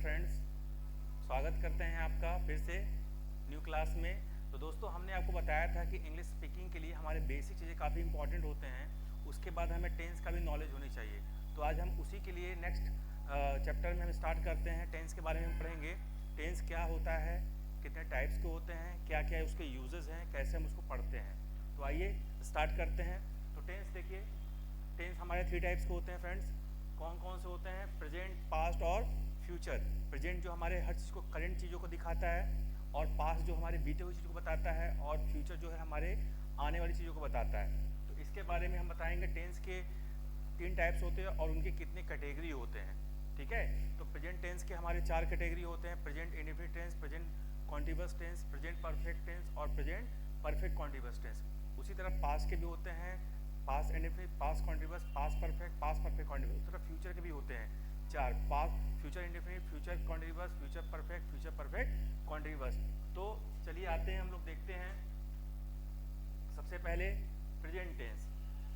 Friends, स्वागत करते हैं आपका फिर से न्यू क्लास में। तो दोस्तों, हमने आपको बताया था कि इंग्लिश स्पीकिंग के लिए हमारे बेसिक चीज़ें काफ़ी इंपॉर्टेंट होते हैं, उसके बाद हमें टेंस का भी नॉलेज होनी चाहिए। तो आज हम उसी के लिए नेक्स्ट चैप्टर में हम स्टार्ट करते हैं। टेंस के बारे में हम पढ़ेंगे। टेंस क्या होता है, कितने टाइप्स के होते हैं, क्या क्या उसके यूजेस हैं, कैसे हम उसको पढ़ते हैं। तो आइए स्टार्ट करते हैं। तो टेंस देखिए, टेंस हमारे 3 टाइप्स के होते हैं फ्रेंड्स। कौन कौन से होते हैं? प्रेजेंट, पास्ट और फ्यूचर। प्रेजेंट जो हमारे हर चीज़ को, करंट चीज़ों को दिखाता है, और पास्ट जो हमारे बीते हुए चीज़ों को बताता है, और फ्यूचर जो है हमारे आने वाली चीज़ों को बताता है। तो इसके बारे में हम बताएंगे। टेंस के 3 टाइप्स होते हैं और उनके कितने कैटेगरी होते हैं, ठीक है। तो प्रेजेंट टेंस के हमारे 4 कैटेगरी होते हैं: present indefinite tense, present continuous tense, present perfect tense और प्रेजेंट परफेक्ट कॉन्टिन्यूअस टेंस। उसी तरह पास्ट के भी होते हैं: past indefinite, past continuous, past perfect continuous. उस तरह फ्यूचर के भी होते हैं 4: past, future indefinite, future continuous, future perfect continuous. तो चलिए आते हैं, हम लोग देखते हैं। सबसे पहले प्रेजेंट टेंस।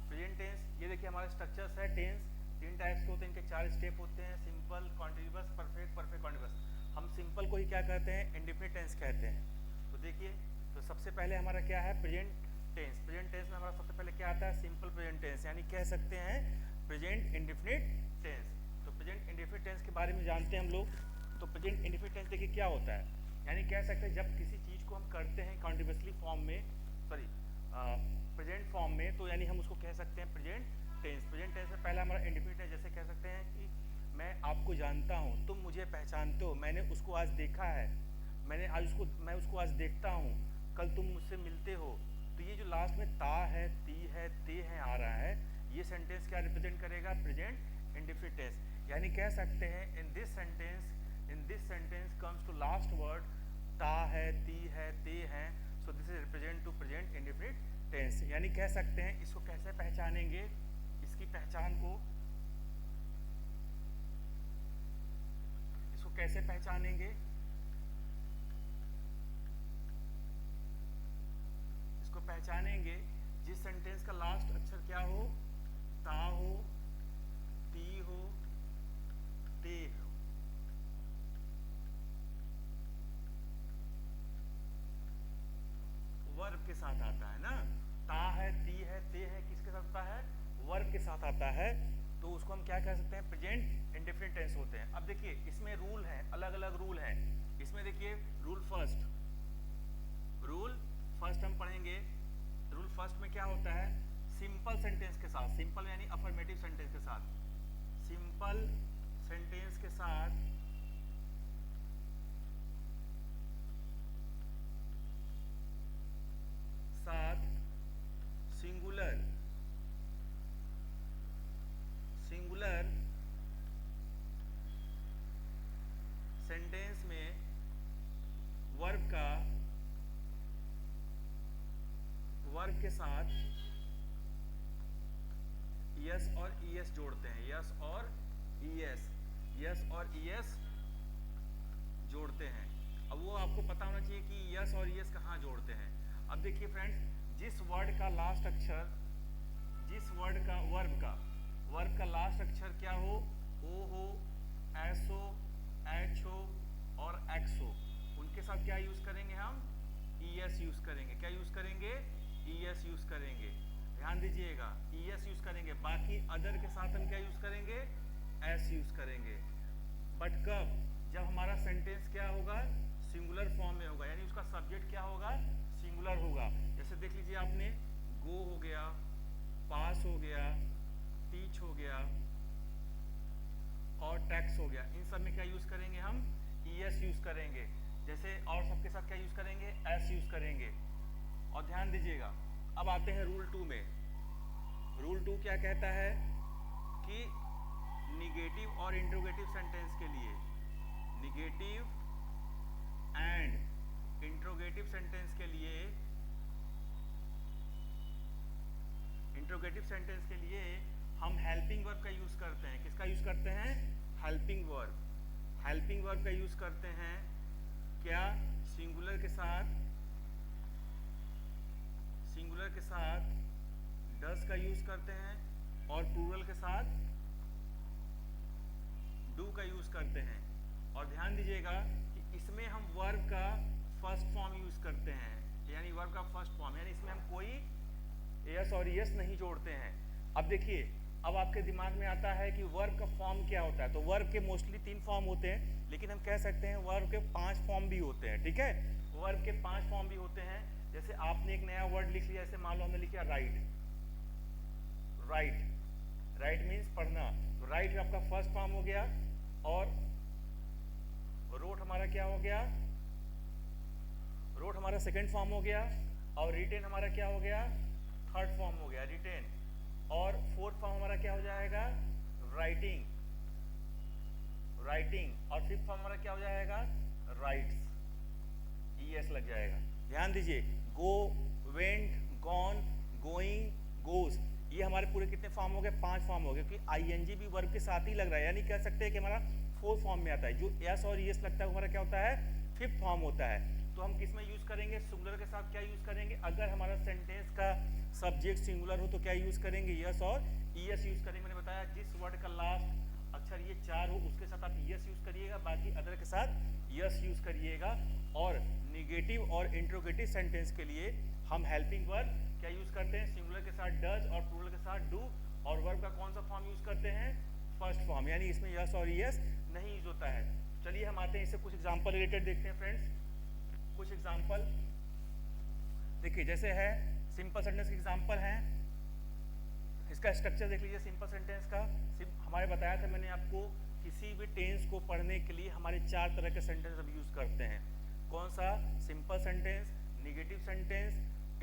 प्रेजेंट टेंस, ये देखिए हमारे स्ट्रक्चर्स है। टेंस 3 टाइप्स के होते हैं, इनके 4 स्टेप होते हैं: सिंपल, कॉन्टिन्यूअस, परफेक्ट कॉन्टिन्यूअस। हम सिंपल को ही क्या कहते हैं? इंडेफिनिट टेंस कहते हैं। तो देखिए, तो सबसे पहले हमारा क्या है? Present tense. प्रेजेंट टेंस में हमारा सबसे पहले क्या आता है? सिंपल प्रेजेंट टेंस, यानी कह सकते हैं प्रेजेंट इंडेफिनिट टेंस। तो प्रेजेंट इंडेफिनिट टेंस के बारे में जानते हैं हम लोग। तो प्रेजेंट इंडेफिनिट टेंस देखिए क्या होता है, यानी कह सकते हैं जब किसी चीज़ को हम करते हैं कॉन्टिन्यूअसली फॉर्म में, सॉरी प्रेजेंट फॉर्म में, तो यानी हम उसको कह सकते हैं प्रेजेंट टेंस। प्रेजेंट टेंस में पहला हमारा इंडेफिनिट है। जैसे कह सकते हैं कि मैं आपको जानता हूँ, तुम मुझे पहचानते हो, मैंने उसको आज देखा है, मैं उसको आज देखता हूँ, कल तुम मुझसे मिलते हो। तो ये जो लास्ट में ता है, ती है, ते है आ रहा है, ये सेंटेंस क्या रिप्रेजेंट करेगा? Present indefinite tense. यानी कह सकते हैं in this sentence comes to last word ता है, ती है, ते है, so this is represent to present indefinite tense. यानी कह सकते हैं, इसको कैसे पहचानेंगे, इसकी पहचान को, इसको कैसे पहचानेंगे? इसको पहचानेंगे जिस सेंटेंस का लास्ट अक्षर क्या हो? ता हो, ती हो, ते हो। वर्ब के साथ आता है ना। ता है, ती है, ते है, किसके साथ आता है? वर्ब के साथ आता है। तो उसको हम क्या कह सकते हैं? प्रेजेंट इंडेफिनिट टेंस होते हैं। अब देखिए, इसमें रूल है, अलग अलग रूल है। इसमें देखिए, रूल फर्स्ट हम पढ़ेंगे। रूल फर्स्ट में क्या होता है? सिंपल सेंटेंस के साथ, सिंपल यानी अफर्मेटिव सेंटेंस के साथ, सिंपल सेंटेंस के साथ सिंगुलर सेंटेंस में वर्ब के साथ यस और ईएस जोड़ते हैं। यस और ईएस जोड़ते हैं। अब वो आपको पता होना चाहिए कि यस और ईएस कहाँ जोड़ते हैं। अब देखिए फ्रेंड्स, जिस वर्ड का लास्ट अक्षर, जिस वर्ड का वर्ब का लास्ट अक्षर क्या हो? ओ हो, एस हो, एच हो और एक्स हो, उनके साथ क्या यूज करेंगे? हम ईएस यूज करेंगे। क्या यूज करेंगे? ईएस यूज करेंगे। ध्यान दीजिएगा, ईएस यूज करेंगे। बाकी अदर के साथ हम क्या यूज करेंगे? एस यूज करेंगे। बट कब? जब हमारा सेंटेंस क्या होगा? सिंगुलर फॉर्म में होगा, यानी उसका सब्जेक्ट क्या होगा? सिंगुलर होगा। जैसे देख लीजिए आपने, गो हो गया, पास हो गया, टीच हो गया और टैक्स हो गया। इन सब में क्या यूज करेंगे? हम ईएस यूज करेंगे। जैसे और सबके साथ क्या यूज करेंगे? एस यूज करेंगे। और ध्यान दीजिएगा, अब आते हैं रूल 2 में। रूल 2 क्या कहता है कि निगेटिव और इंट्रोगेटिव सेंटेंस के लिए, निगेटिव एंड इंट्रोगेटिव सेंटेंस के लिए, इंट्रोगेटिव सेंटेंस के लिए हम हेल्पिंग वर्ब का यूज करते हैं। किसका यूज करते हैं? Helping verb. हेल्पिंग वर्ब का यूज करते हैं क्या? सिंगुलर के साथ डस का यूज करते हैं और प्लूरल के साथ डू का यूज करते हैं। और ध्यान दीजिएगा कि इसमें हम वर्ब का फर्स्ट फॉर्म यूज करते हैं, यानी वर्ब का फर्स्ट फॉर्म, यानी इसमें हम कोई यस और यस नहीं जोड़ते हैं। अब देखिए, अब आपके दिमाग में आता है कि वर्ब का फॉर्म क्या होता है। तो वर्ब के मोस्टली 3 फॉर्म होते हैं, लेकिन हम कह सकते हैं वर्ब के 5 फॉर्म भी होते हैं। ठीक है, वर्ब के 5 फॉर्म भी होते हैं। जैसे आपने एक नया वर्ड लिख लिया, जैसे मान लो हमने लिखा राइट, राइट, राइट मीन्स पढ़ना, तो राइट आपका फर्स्ट फॉर्म हो गया, और रोट हमारा क्या हो गया, रोट हमारा सेकंड फॉर्म हो गया, और रिटेन हमारा क्या हो गया, थर्ड फॉर्म हो गया रिटेन, और फोर्थ फॉर्म हमारा क्या हो जाएगा, राइटिंग, राइटिंग, और फिफ्थ फॉर्म हमारा क्या हो जाएगा, राइट्स, ईएस लग जाएगा। ध्यान दीजिए, गो, वेंट, गॉन, गोइंग, गोज, ये हमारे पूरे कितने फॉर्म हो गए, 5 फॉर्म हो गए, क्योंकि आईएनजी भी वर्ब के साथ ही लग रहा है, यानी कह सकते हैं कि हमारा 4 फॉर्म में आता है। जो एस और ईएस लगता है हमारा क्या होता है, 5th फॉर्म होता है। तो हम किस में यूज करेंगे, सिंगुलर के साथ क्या यूज करेंगे, अगर हमारा सेंटेंस का सब्जेक्ट सिंगुलर हो तो क्या यूज करेंगे, यस और ईएस यूज करेंगे। मैंने बताया जिस वर्ड का लास्ट अक्षर ये 4 हो उसके साथ आप यस यूज करिएगा, बाकी अदर के साथ यस यूज करिएगा। और निगेटिव और इंट्रोगेटिव सेंटेंस के लिए हम हेल्पिंग वर्ब क्या यूज करते हैं, सिंगुलर के साथ डज और प्लूरल के साथ डू, और वर्ब का कौन सा फॉर्म यूज करते हैं, फर्स्ट फॉर्म, यानी इसमें यस और यस नहीं यूज होता है। चलिए हम आते हैं, इससे कुछ एग्जांपल रिलेटेड देखते हैं फ्रेंड्स, कुछ एग्जांपल देखिए। जैसे है सिंपल सेंटेंस के एग्जांपल हैं, इसका स्ट्रक्चर देख लीजिए सिंपल सेंटेंस का। हमारे बताया था मैंने आपको, किसी भी टेंस को पढ़ने के लिए हमारे 4 तरह के सेंटेंस हम यूज करते हैं। कौन सा, simple sentence, negative sentence,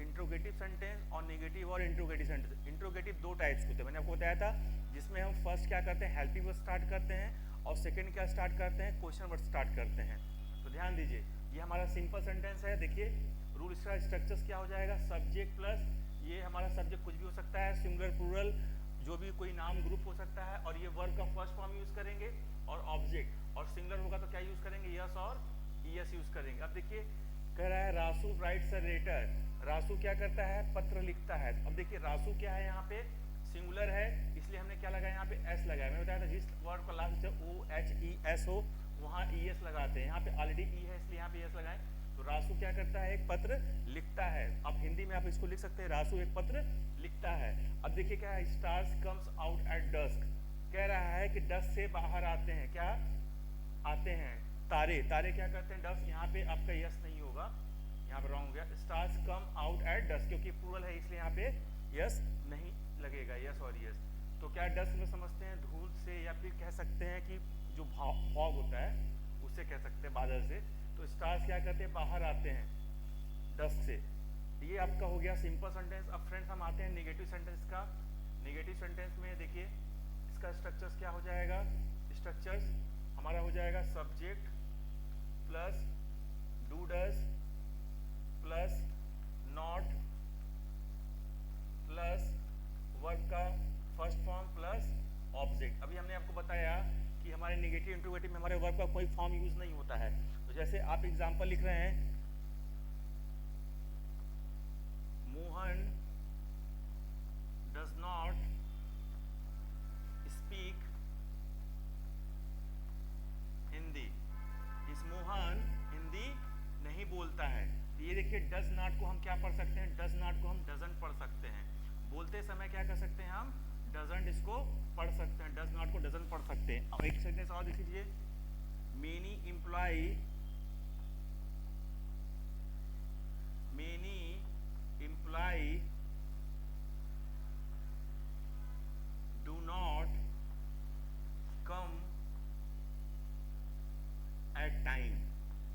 interrogative sentence और निगेटिव और इंट्रोगेटिव सेंटेंस। इंट्रोगेटिव 2 टाइप्स के होते हैं, मैंने आपको बताया था, जिसमें हम फर्स्ट क्या करते हैं, हेल्पिंग वर्ड स्टार्ट करते हैं, और सेकंड क्या स्टार्ट करते हैं, क्वेश्चन वर्ड स्टार्ट करते हैं। तो ध्यान दीजिए, ये हमारा सिंपल सेंटेंस है। देखिए रूल, इसका स्ट्रक्चर्स क्या हो जाएगा, सब्जेक्ट प्लस, ये हमारा सब्जेक्ट कुछ भी हो सकता है, सिंगुलर प्लूरल जो भी कोई नाम ग्रुप हो सकता है, और ये वर्ब का फर्स्ट फॉर्म यूज करेंगे, और ऑब्जेक्ट, और सिंगुलर होगा तो क्या यूज करेंगे, यस और ईएस यूज करेंगे। अब देखिए कह रहा है Rasu rights a letter, Rasu क्या करता है, पत्र लिखता है। अब देखिए रासू क्या है, यहाँ पे सिंगुलर है, इसलिए हमने क्या लगाया, यहाँ पे एस लगाया। मैंने बताया था जिस वर्ड का लास्ट OHES हो वहाँ ES लगाते हैं, यहाँ पे ऑलरेडी ई है इसलिए यहाँ पे ES लगाए। तो रासू क्या करता है, एक पत्र लिखता है। अब हिंदी में आप इसको लिख सकते हैं, रासू एक पत्र लिखता है। अब देखिए क्या है, stars comes out at dusk, कह रहा है कि डस्क से बाहर आते हैं, क्या आते हैं, तारे, तारे क्या करते हैं, डस्क, यहाँ पे आपका यस नहीं होगा, यहाँ पे रॉन्ग हो गया, stars come out at dusk, क्योंकि प्लूरल है इसलिए यहाँ पे यस नहीं लगेगा, यस और यस। तो क्या डस्ट में समझते हैं धूल से, या फिर कह सकते हैं कि जो फॉग होता है उससे कह सकते हैं, बादल से। तो स्टार्स क्या करते हैं, बाहर आते हैं डस्ट से। ये आपका हो गया सिंपल सेंटेंस। अब फ्रेंड्स हम आते हैं नेगेटिव सेंटेंस का। नेगेटिव सेंटेंस में देखिए इसका स्ट्रक्चर्स क्या हो जाएगा, स्ट्रक्चर्स हमारा हो जाएगा subject plus do does plus not plus verb का फर्स्ट फॉर्म प्लस ऑब्जेक्ट। अभी हमने आपको बताया कि हमारे नेगेटिव इंट्रोगेटिव में हमारे वर्ब का कोई फॉर्म यूज नहीं होता है। तो जैसे आप एग्जांपल लिख रहे हैं, Mohan does not speak Hindi, इस मोहन हिंदी नहीं बोलता है। ये देखिए डज नॉट को हम क्या पढ़ सकते हैं, डज नॉट को हम डजंट पढ़ सकते हैं। बोलते समय क्या कर सकते हैं हम, डजंट इसको पढ़ सकते हैं, डज नॉट को डजंट पढ़ सकते हैं। अब एक सेंटेंस और देख लीजिए, many employ do not come at time,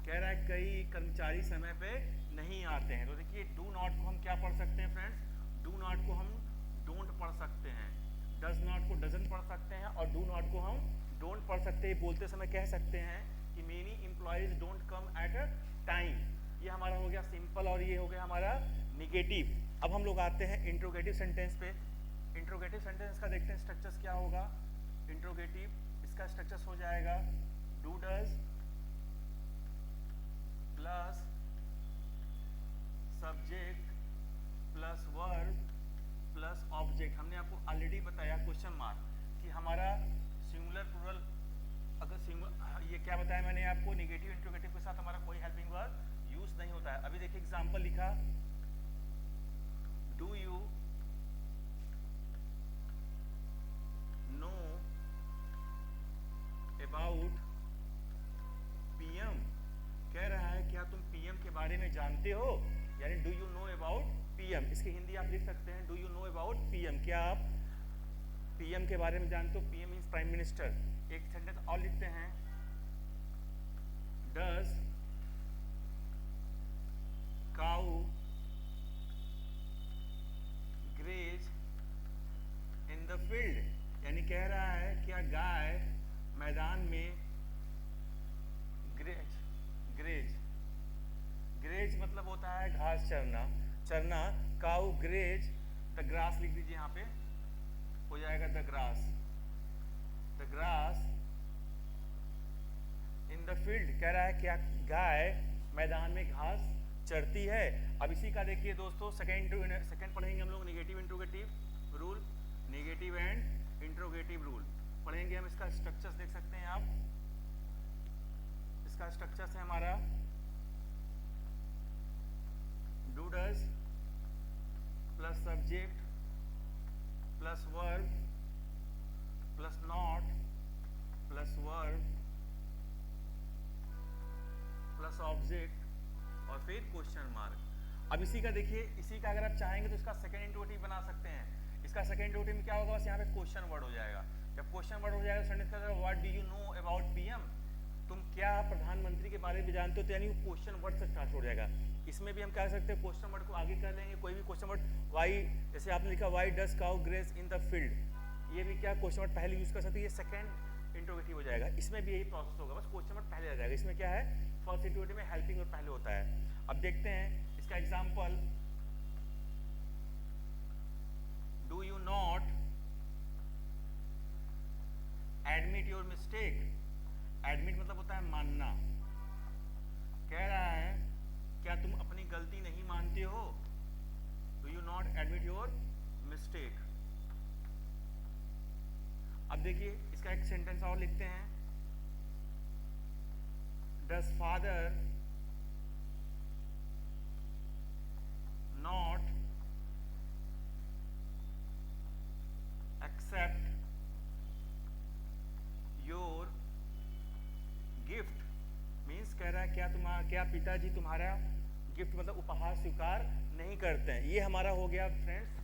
कह रहा है कई कर्मचारी समय पे नहीं आते हैं। तो देखिए डू नॉट को हम क्या पढ़ सकते हैं फ्रेंड्स, डू नॉट को हम डोंट पढ़ सकते हैं, डज नॉट को डजंट पढ़ सकते हैं, और डू नॉट को हम डोंट पढ़ सकते हैं। बोलते समय कह सकते हैं कि many employees don't come at a time. ये हमारा हो गया सिंपल, और ये हो गया हमारा निगेटिव। अब हम लोग आते हैं इंट्रोगेटिव सेंटेंस पे। इंट्रोगेटिव सेंटेंस का देखते हैं स्ट्रक्चर्स क्या होगा। इंट्रोगेटिव, इसका स्ट्रक्चर्स हो जाएगा do does plus subject plus verb plus object. हमने आपको ऑलरेडी बताया क्वेश्चन मार्क कि हमारा सिंगुलर प्लूरल, अगर सिंगुलर ये क्या बताया मैंने आपको, नेगेटिव इंट्रोगेटिव के साथ हमारा कोई हेल्पिंग वर्ब यूज नहीं होता है। अभी देखिए एग्जांपल लिखा, do you know about PM, कह रहा है क्या तुम पीएम के बारे में जानते हो, यानी do you know about PM. इसकी हिंदी आप लिख सकते हैं, do you know about PM, क्या आप पीएम के बारे में जानते हो। PM means prime minister. एक सेंटेंस और लिखते हैं, does cow graze in the field, यानी कह रहा है क्या गाय मैदान में ग्रेज, ग्रेज, ग्रेज मतलब होता है घास चरना, चरना। काऊ ग्रेज द ग्रास लिख दीजिए, यहाँ पे हो जाएगा the grass, the grass in the field, कह रहा है क्या गाय मैदान में घास चरती है। अब इसी का देखिए दोस्तों सेकंड पढ़ेंगे हम लोग, negative interrogative rule, negative and interrogative rule पढ़ेंगे हम। इसका स्ट्रक्चर्स देख सकते हैं आप, इसका स्ट्रक्चर्स है हमारा do does plus subject plus verb plus not plus verb plus object और फिर क्वेश्चन मार्क। अब इसी का देखिए, इसी का अगर आप चाहेंगे तो इसका सेकंड इंट्रोगेटिव बना सकते हैं। इसका सेकंड इंट्रोगेटिव में क्या होगा, बस यहाँ पे क्वेश्चन वर्ड हो जाएगा। जब क्वेश्चन वर्ड हो जाएगा सेंटेंस का what do you know about PM, तुम क्या प्रधानमंत्री के बारे में जानते हो, तो यानी वो क्वेश्चन वर्ड से स्टार्ट हो जाएगा। इसमें भी हम क्या कर सकते हैं, क्वेश्चन वर्ड को आगे कर लेंगे, कोई भी क्वेश्चन वर्ड, वाई, जैसे आपने लिखा why does cow graze in the field, ये भी क्या क्वेश्चन वर्ड पहले यूज कर सकते हैं, ये सेकंड इंट्रोगेटिव हो जाएगा। इसमें भी यही प्रोसेस होगा, बस क्वेश्चन वर्ड पहले आ जाएगा। इसमें क्या है, फर्स्ट इंट्रोगेटिव में हेल्पिंग वर्ब पहले होता है। अब देखते हैं इसका example, do you not admit your mistake, admit मतलब होता है मानना, कह रहा है क्या तुम अपनी गलती नहीं मानते हो, do you not admit your mistake. अब देखिए इसका एक सेंटेंस और लिखते हैं, does father not accept your gift, means कह रहा है क्या पिताजी तुम्हारा गिफ्ट मतलब उपहार स्वीकार नहीं करते हैं। ये हमारा हो गया फ्रेंड्स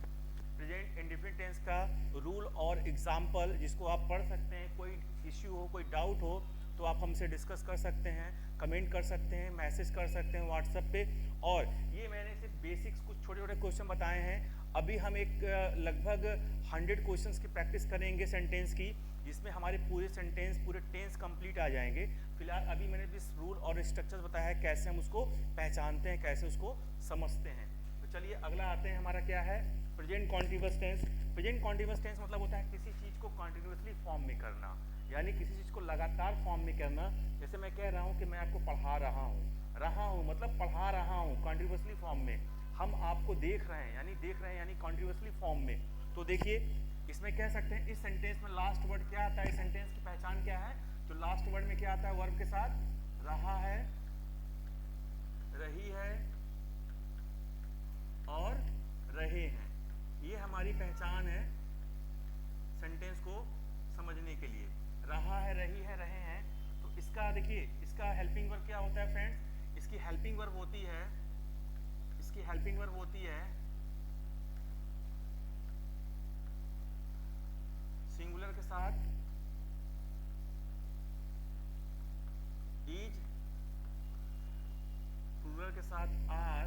प्रेजेंट इंडिफिनिट टेंस का रूल और एग्जाम्पल, जिसको आप पढ़ सकते हैं। कोई इश्यू हो, कोई डाउट हो तो आप हमसे डिस्कस कर सकते हैं, कमेंट कर सकते हैं, मैसेज कर सकते हैं व्हाट्सएप पे। और ये मैंने सिर्फ बेसिक्स कुछ छोटे छोटे क्वेश्चन बताए हैं। अभी हम एक लगभग 100 क्वेश्चंस की प्रैक्टिस करेंगे सेंटेंस की, जिसमें हमारे पूरे सेंटेंस, पूरे टेंस कंप्लीट आ जाएंगे। फिलहाल अभी मैंने जिस रूल और स्ट्रक्चर बताया है, कैसे हम उसको पहचानते हैं, कैसे उसको समझते हैं। तो चलिए अगला आते हैं, हमारा क्या है, present continuous tense. Present continuous tense मतलब होता है किसी चीज़ को कॉन्टिन्यूसली फॉर्म में करना, यानी किसी चीज़ को लगातार फॉर्म में करना। जैसे मैं कह रहा हूँ कि मैं आपको पढ़ा रहा हूँ मतलब पढ़ा रहा हूँ कॉन्टिन्यूसली फॉर्म में। हम आपको देख रहे हैं यानी कॉन्टिन्यूसली फॉर्म में। तो देखिए इसमें कह सकते हैं, इस सेंटेंस में लास्ट वर्ड क्या आता है, इस सेंटेंस की पहचान क्या है, तो लास्ट वर्ड में क्या आता है, वर्ब के साथ रहा है, रही है और रहे हैं। ये हमारी पहचान है सेंटेंस को समझने के लिए। रहा है, रही है, रहे हैं। तो इसका देखिए, इसका हेल्पिंग वर्ब क्या होता है फ्रेंड्स, इसकी हेल्पिंग वर्ब होती है, इसकी हेल्पिंग वर्ब होती है सिंगुलर के साथ इज, प्लूरल के साथ आर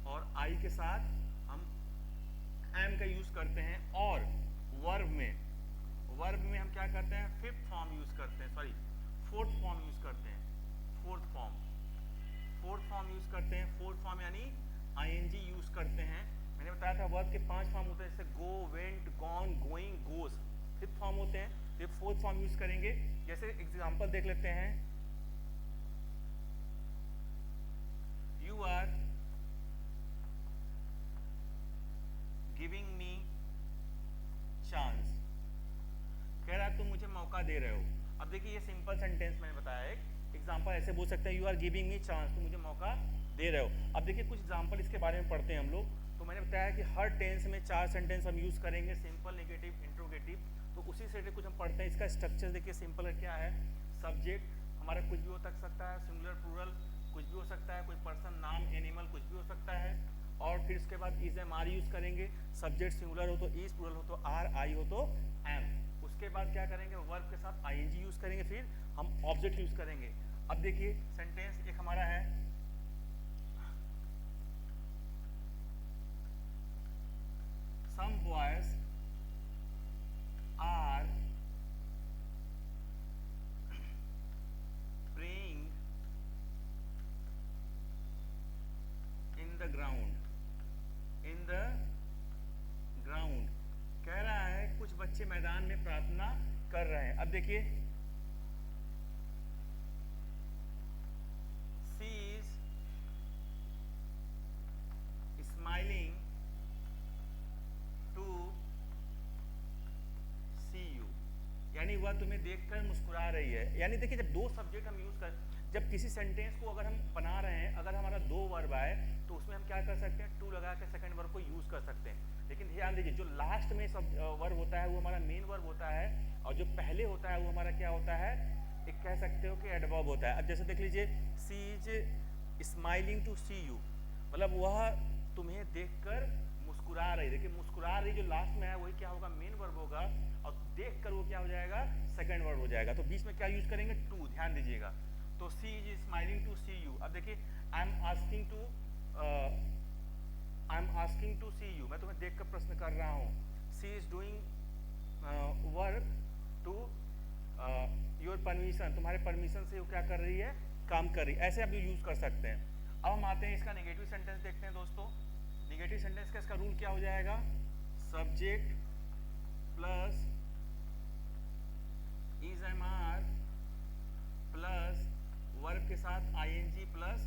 और आई के साथ हम एम का यूज करते हैं। और वर्ब में हम क्या करते हैं, फिफ्थ फॉर्म यूज करते हैं, सॉरी फोर्थ फॉर्म यूज करते हैं, फोर्थ फॉर्म यूज करते हैं। फोर्थ फॉर्म यानी आईएनजी यूज करते हैं। मैंने बताया था वर्ब के 5 फॉर्म होते हैं, जैसे गो, वेंट, गॉन, गोइंग, गोस, फिफ्थ फॉर्म होते हैं। ये फोर्थ फॉर्म यूज करेंगे। जैसे एग्जांपल देख लेते हैं, you are giving me chance, कह रहा है तुम मुझे मौका दे रहे हो। अब देखिए ये सिंपल सेंटेंस मैंने बताया, एक एग्जांपल ऐसे बोल सकते हैं, you are giving me chance, तुम मुझे मौका दे रहे हो। अब देखिए कुछ एग्जांपल इसके बारे में पढ़ते हैं हम लोग। तो मैंने बताया कि हर टेंस में 4 सेंटेंस हम यूज़ करेंगे, सिंपल, नेगेटिव, इंट्रोगेटिव। तो उसी से कुछ हम पढ़ते हैं। इसका स्ट्रक्चर देखिए सिंपल क्या है। सब्जेक्ट हमारा कुछ भी हो सकता है, सिंगुलर प्लूरल कुछ भी हो सकता है, कोई पर्सन, नाम, एनिमल कुछ भी हो सकता है। और फिर उसके बाद इज एम आर यूज़ करेंगे। सब्जेक्ट सिंगुलर हो तो इज, प्लूरल हो तो आर, आई हो तो एम। उसके बाद क्या करेंगे, वर्ब के साथ आईएनजी यूज़ करेंगे, फिर हम ऑब्जेक्ट यूज़ करेंगे। अब देखिए सेंटेंस एक हमारा है, some boys are praying in the ground, in the ground। कह रहा है कुछ बच्चे मैदान में प्रार्थना कर रहे हैं। अब देखिए she is smiling to see you, यानी वह तुम्हें देखकर मुस्कुरा रही है। यानी देखिए जब दो सब्जेक्ट हम यूज कर, जब किसी सेंटेंस को अगर हम बना रहे हैं, अगर हमारा दो वर्ब आए तो उसमें हम क्या कर सकते हैं, टू लगा के सेकंड वर्ब को यूज कर सकते हैं। लेकिन ध्यान दीजिए जो लास्ट में सब वर्ब होता है वो हमारा मेन वर्ब होता है, और जो पहले होता है वो हमारा क्या होता है, एक कह सकते हो कि एडवर्ब होता है। अब जैसे देख लीजिए, she is smiling to see you, मतलब वह तुम्हें देखकर मुस्कुरा रही। देखिए मुस्कुरा रही जो लास्ट में है वही क्या होगा, मेन वर्ब होगा, और देख कर वो क्या हो जाएगा, सेकंड वर्ब हो जाएगा। तो बीच में क्या यूज करेंगे, टू, ध्यान दीजिएगा। तो she is smiling to see you. अब देखिए I am asking to see you, मैं तुम्हें देख कर प्रश्न कर रहा हूँ। She is doing work to your permission, तुम्हारे परमिशन से वो क्या कर रही है, काम कर रही है। ऐसे आप यूज कर सकते हैं। अब हम आते हैं इसका नेगेटिव सेंटेंस देखते हैं दोस्तों। नेगेटिव सेंटेंस का इसका रूल क्या हो जाएगा, subject plus is am are plus verb के साथ आईएनजी प्लस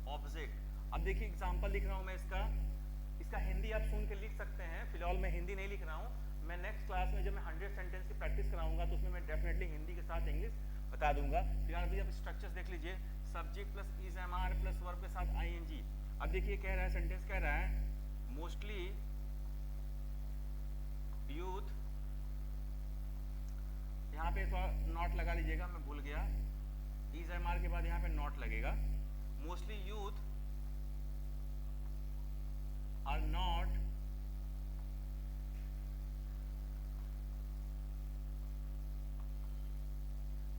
ऑब्जेक्ट। अब देखिए एग्जांपल लिख रहा हूं मैं इसका हिंदी आप सुन के लिख सकते हैं। फिलहाल मैं हिंदी नहीं लिख रहा हूं, मैं नेक्स्ट क्लास में जब मैं 100 सेंटेंस की प्रैक्टिस कराऊंगा तो उसमें मैं डेफिनेटली हिंदी के साथ इंग्लिश बता दूंगा। फिलहाल भी आप स्ट्रक्चर्स देख लीजिए, subject plus is am are plus verb के साथ आईएनजी। अब देखिए कह रहा है, सेंटेंस कह रहा है मोस्टली यूथ, यहाँ पे थोड़ा नॉट लगा लीजिएगा, मैं भूल गया, इज एम आर के बाद यहाँ पे नॉट लगेगा। Mostly youth are not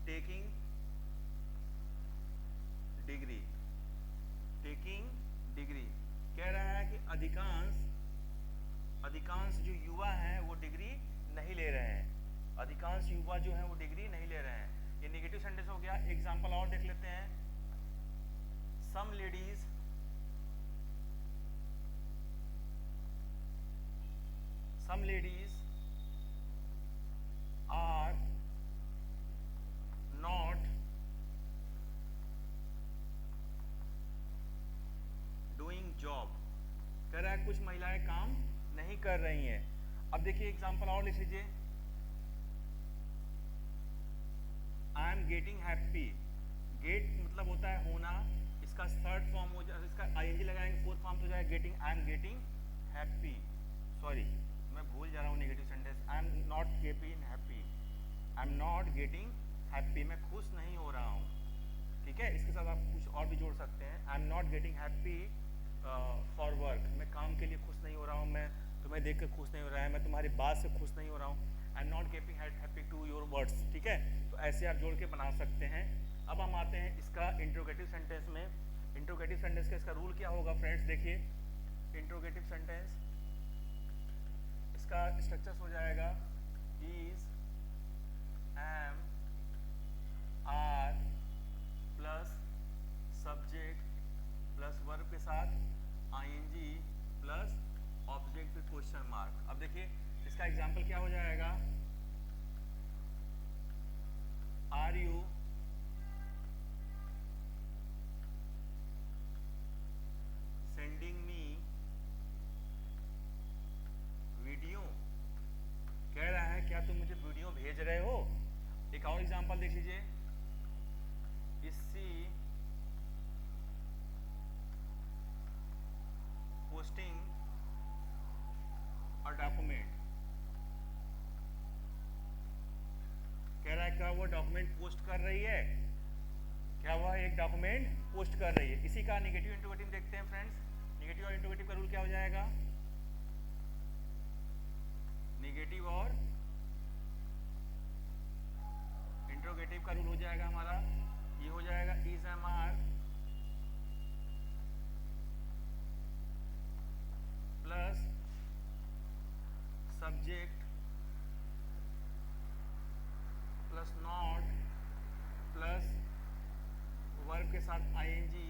taking degree, taking degree. कह रहा है कि अधिकांश जो युवा हैं वो डिग्री नहीं ले रहे हैं। अधिकांश युवा जो हैं वो डिग्री नहीं ले रहे हैं। ये नेगेटिव सेंटेंस हो गया। एग्जांपल और देख लेते हैं, some ladies are not doing job. कह रहा है कुछ महिलाएं काम नहीं कर रही हैं। अब देखिए एग्जांपल और लिख लीजिए, I am getting happy. Get मतलब होता है होना, इसका थर्ड फॉर्म हो जाए, इसका आईएनजी लगाएंगे, फोर्थ फॉर्म हो जाएगा getting. I am getting happy, sorry मैं भूल जा रहा हूँ negative sentence, I am not getting happy, I am not getting happy, मैं खुश नहीं हो रहा हूँ। ठीक है, इसके साथ आप कुछ और भी जोड़ सकते हैं, आई am not getting happy for work, मैं काम के लिए खुश नहीं हो रहा हूँ, मैं तुम्हें देख कर खुश नहीं हो रहा है, मैं तुम्हारी बात से खुश नहीं हो रहा हूँ। I am not getting happy to your words. ठीक है, तो ऐसे आप जोड़ के बना सकते हैं। अब हम आते हैं इसका इंट्रोगेटिव सेंटेंस में। इंट्रोगेटिव सेंटेंस का इसका रूल क्या होगा फ्रेंड्स, देखिए इंट्रोगेटिव सेंटेंस इसका स्ट्रक्चर हो जाएगा, is am are plus subject plus verb के साथ ING plus object with question mark. अब देखिए इसका एग्जांपल क्या हो जाएगा, are you sending me video. कह रहा है क्या तुम मुझे वीडियो भेज रहे हो। एक और एग्जांपल देख लीजिए, इसी पोस्टिंग और डॉक्यूमेंट, कह रहा है क्या वो डॉक्यूमेंट पोस्ट कर रही है, क्या वह एक डॉक्यूमेंट पोस्ट कर रही है। इसी का नेगेटिव इंट्रोगेटिव देखते हैं फ्रेंड्स। नेगेटिव और इंट्रोगेटिव का रूल क्या हो जाएगा, नेगेटिव और इंट्रोगेटिव का रूल हो जाएगा हमारा, ये हो जाएगा is am are plus subject plus not plus verb के साथ आईएनजी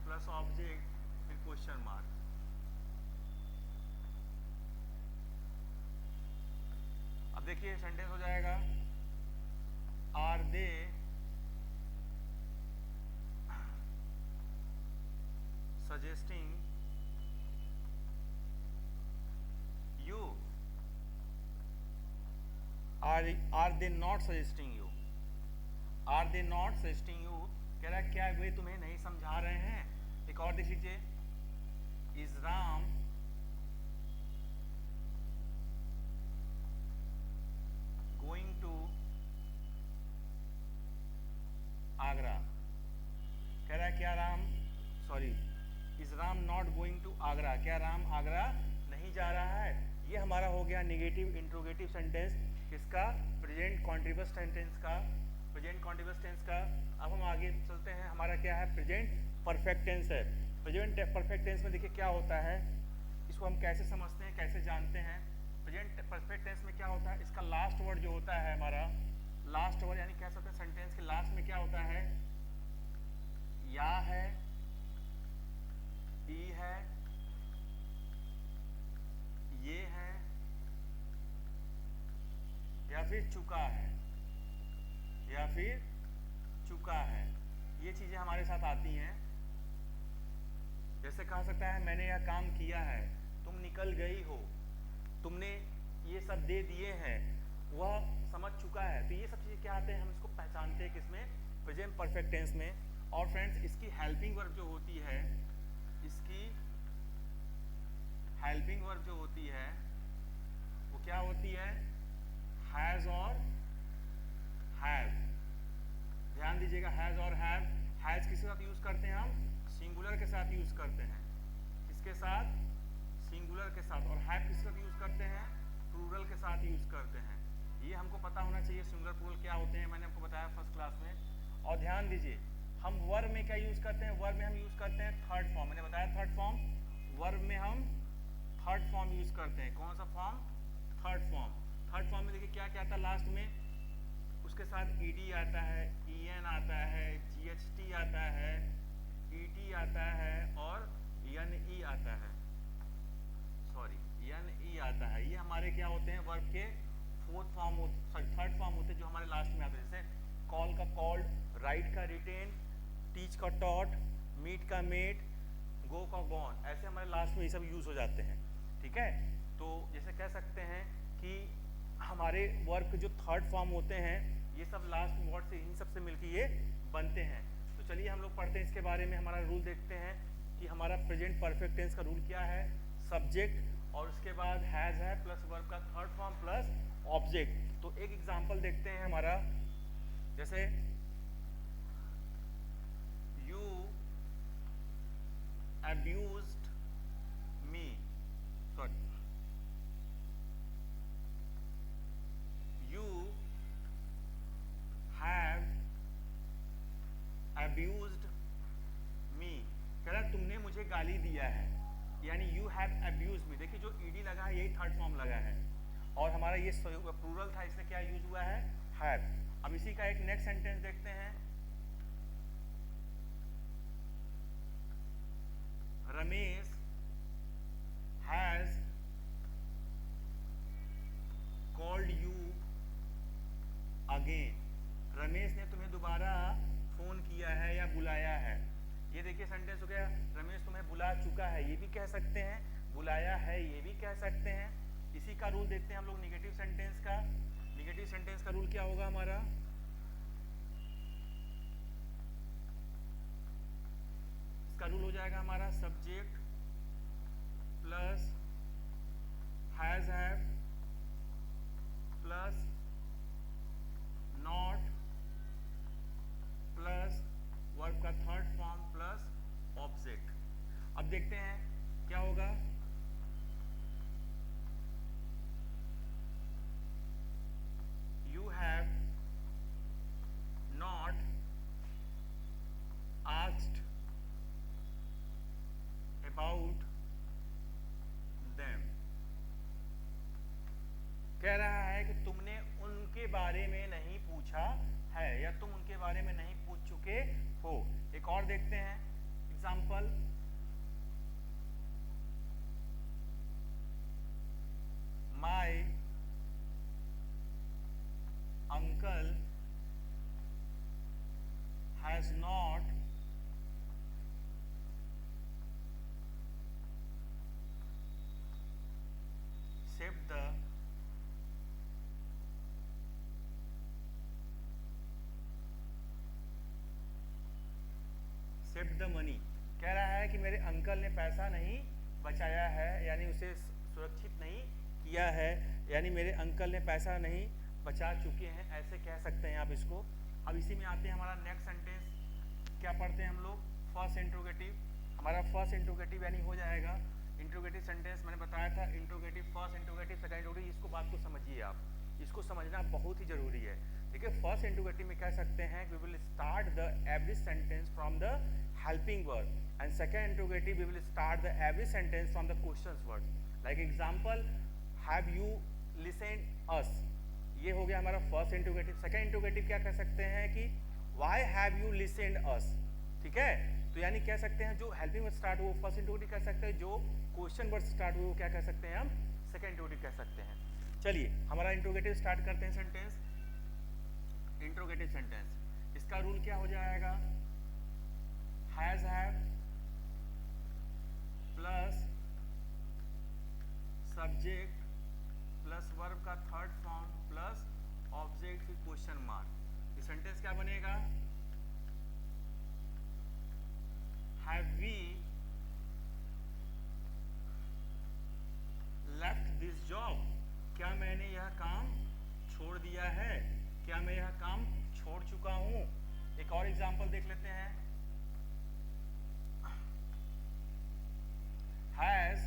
प्लस ऑब्जेक्ट फिर क्वेश्चन मार्क। अब देखिए सेंटेंस हो जाएगा, are they suggesting you, are they not suggesting you, are they not suggesting you, कह रहा है क्या वे तुम्हें नहीं समझा रहे हैं। एक और देख लीजिए, is Ram going to Agra, कह रहा है क्या Ram, sorry, is Ram not going to Agra, क्या राम आगरा नहीं जा रहा है। ये हमारा हो गया नेगेटिव इंट्रोगेटिव सेंटेंस, किसका, प्रेजेंट कॉन्टिन्यूअस सेंटेंस का, प्रेजेंट कॉन्टिन्यूअस टेंस का। अब हम आगे चलते हैं, हमारा क्या है, प्रेजेंट परफेक्ट टेंस है। प्रेजेंट परफेक्ट टेंस में देखिए क्या होता है, इसको हम कैसे समझते हैं, कैसे जानते हैं। प्रेजेंट परफेक्ट टेंस में क्या होता है, इसका लास्ट वर्ड जो होता है हमारा, लास्ट वर्ड यानी कह सकते हैं सेंटेंस के लास्ट में क्या होता है, या है, ई है, ये है, या फिर चुका है, या फिर चुका है। ये चीजें हमारे साथ आती हैं। जैसे कहा सकता है मैंने यह काम किया है, तुम निकल गई हो, तुमने ये सब दे दिए हैं, वह समझ चुका है। तो ये सब चीजें क्या आते हैं, हम इसको पहचानते हैं किसमें, प्रेजेंट परफेक्ट टेंस में। और फ्रेंड्स इसकी हेल्पिंग वर्ब जो होती है, इसकी हेल्पिंग वर्ब जो होती है वो क्या होती है, हैज और हैव। ध्यान दीजिएगा, हैज और हैव। हैज किसके साथ यूज करते हैं हम, सिंगुलर के साथ यूज करते हैं, किसके साथ, सिंगुलर के साथ। और हैव किसके साथ यूज करते हैं, प्लूरल के साथ यूज करते हैं। ये हमको पता होना चाहिए सिंगुलर प्लूरल क्या होते हैं, मैंने आपको बताया फर्स्ट क्लास में। और ध्यान दीजिए हम वर्ब में क्या यूज करते हैं, वर्ब में हम यूज करते हैं थर्ड फॉर्म, मैंने बताया थर्ड फॉर्म। वर्ब में हम थर्ड फॉर्म यूज करते हैं, कौन सा form, third form. Third form में देखिए क्या क्या आता है लास्ट में, उसके साथ ईडी आता है, ईएन आता है, जीएचटी आता है, ईटी आता है और एनई आता है, सॉरी एनई आता है। ये हमारे क्या होते हैं, वर्ब के fourth form, sorry third form होते हैं जो हमारे लास्ट में आते हैं। जैसे कॉल का कॉल्ड, राइट का रिटेन, टीच का टॉट, मीट का मेट, गो का गॉन, ऐसे हमारे लास्ट में ये सब यूज हो जाते हैं। ठीक है, तो जैसे कह सकते हैं कि हमारे वर्ब के जो थर्ड फॉर्म होते हैं ये सब लास्ट वर्ड से इन सब से मिलकर ये बनते हैं। तो चलिए हम लोग पढ़ते हैं इसके बारे में। हमारा रूल देखते हैं कि हमारा प्रेजेंट परफेक्ट टेंस का रूल क्या है, सब्जेक्ट और उसके बाद हैज है प्लस वर्ब का थर्ड फॉर्म प्लस ऑब्जेक्ट। तो एक एग्जांपल देखते हैं हमारा, जैसे you abused me, sorry, you have abused me, कह रहा तुमने मुझे गाली दिया है, यानी you have abused me। देखिए जो ईडी लगा है यही थर्ड फॉर्म लगा है और हमारा ये प्लूरल था, इसलिए क्या यूज हुआ है, have। अब इसी का एक नेक्स्ट सेंटेंस देखते हैं, Ramesh has called you again, Ramesh ने तुम्हें दोबारा फोन किया है या बुलाया है। ये देखिए सेंटेंस हो गया, रमेश तुम्हें बुला चुका है, ये भी कह सकते हैं, बुलाया है ये भी कह सकते हैं। इसी का रूल देखते हैं हम लोग नेगेटिव सेंटेंस का। निगेटिव सेंटेंस का रूल क्या होगा हमारा? इसका रूल हो जाएगा हमारा subject plus has have plus not plus verb का थर्ड फॉर्म प्लस ऑब्जेक्ट। अब देखते हैं क्या होगा। You have not asked about them. कह रहा है कि तुमने उनके बारे में नहीं पूछा है या तुम उनके बारे में नहीं पूछ चुके हो। एक और देखते हैं example. My uncle has not saved the money. कह रहा है कि मेरे अंकल ने पैसा नहीं बचाया है, यानी उसे सुरक्षित नहीं किया है, यानी मेरे अंकल ने पैसा नहीं बचा चुके हैं, ऐसे कह सकते हैं आप इसको। अब इसी में आते हैं हमारा नेक्स्ट सेंटेंस। क्या पढ़ते हैं हम लोग? First interrogative. हमारा फर्स्ट इंट्रोगेटिव यानी हो जाएगा इंट्रोगेटिव सेंटेंस। मैंने बताया था interrogative, first interrogative, second interrogative. इसको बात को समझिए आप, इसको समझना बहुत ही जरूरी है। देखिए फर्स्ट इंट्रोगेटिव में कह सकते हैं we will start the every sentence from the helping word, and second interrogative we will start the every sentence from the questions word. Like example, have you listened us, ये हो गया हमारा first interrogative. Second interrogative क्या कह सकते हैं कि why have you listened अस, ठीक है। तो यानी कह सकते हैं जो हेल्पिंग वर्ड स्टार्ट हुआ फर्स्ट इंट्रोगेटिव कह सकते हैं, जो क्वेश्चन वर्ड स्टार्ट हुए वो क्या कह सकते हैं हम? सेकंड इंट्रोगेटिव कह सकते हैं। चलिए हमारा इंट्रोगेटिव स्टार्ट करते हैं सेंटेंस। इंट्रोगेटिव सेंटेंस, इसका रूल क्या हो जाएगा? Has have plus subject plus verb का थर्ड फॉर्म प्लस ऑब्जेक्ट फिर क्वेश्चन मार्क। ये सेंटेंस क्या बनेगा? Have we left this job, क्या मैंने यह काम छोड़ दिया है, क्या मैं यह काम छोड़ चुका हूं। एक और एग्जांपल देख लेते हैं। Has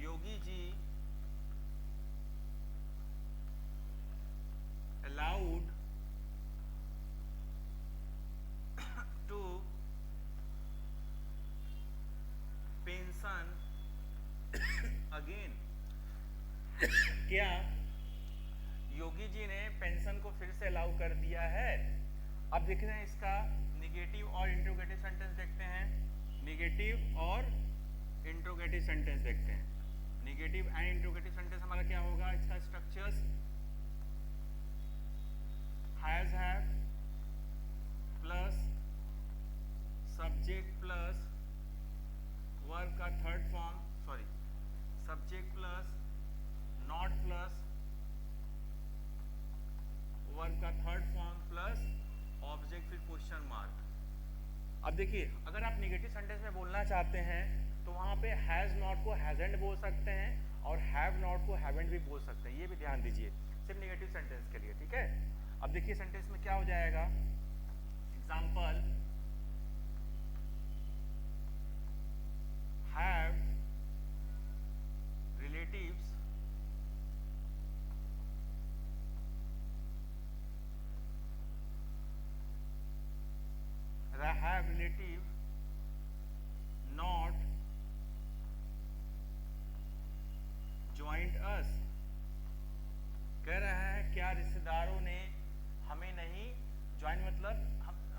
Yogi ji allowed to pension again, क्या योगी जी ने पेंशन को फिर से अलाउ कर दिया है। अब देखते हैं इसका निगेटिव और इंट्रोगेटिव सेंटेंस देखते हैं। निगेटिव और इंट्रोगेटिव सेंटेंस देखते हैं। निगेटिव एंड इंट्रोगेटिव सेंटेंस हमारा क्या होगा? इसका structures has have plus subject plus verb का third form, sorry subject plus not plus verb का थर्ड फॉर्म प्लस ऑब्जेक्ट फिर क्वेश्चन मार्क। अब देखिए अगर आप निगेटिव सेंटेंस में बोलना चाहते हैं तो वहां पे हैज नॉट को हैजंट बोल सकते हैं और हैव नॉट को हैवेंट भी बोल सकते हैं, ये भी ध्यान दीजिए सिर्फ निगेटिव सेंटेंस के लिए, ठीक है। अब देखिए सेंटेंस में क्या हो जाएगा। Example, have relatives have relative not joined us, कह रहा है क्या रिश्तेदारों ने हमें नहीं ज्वाइन, मतलब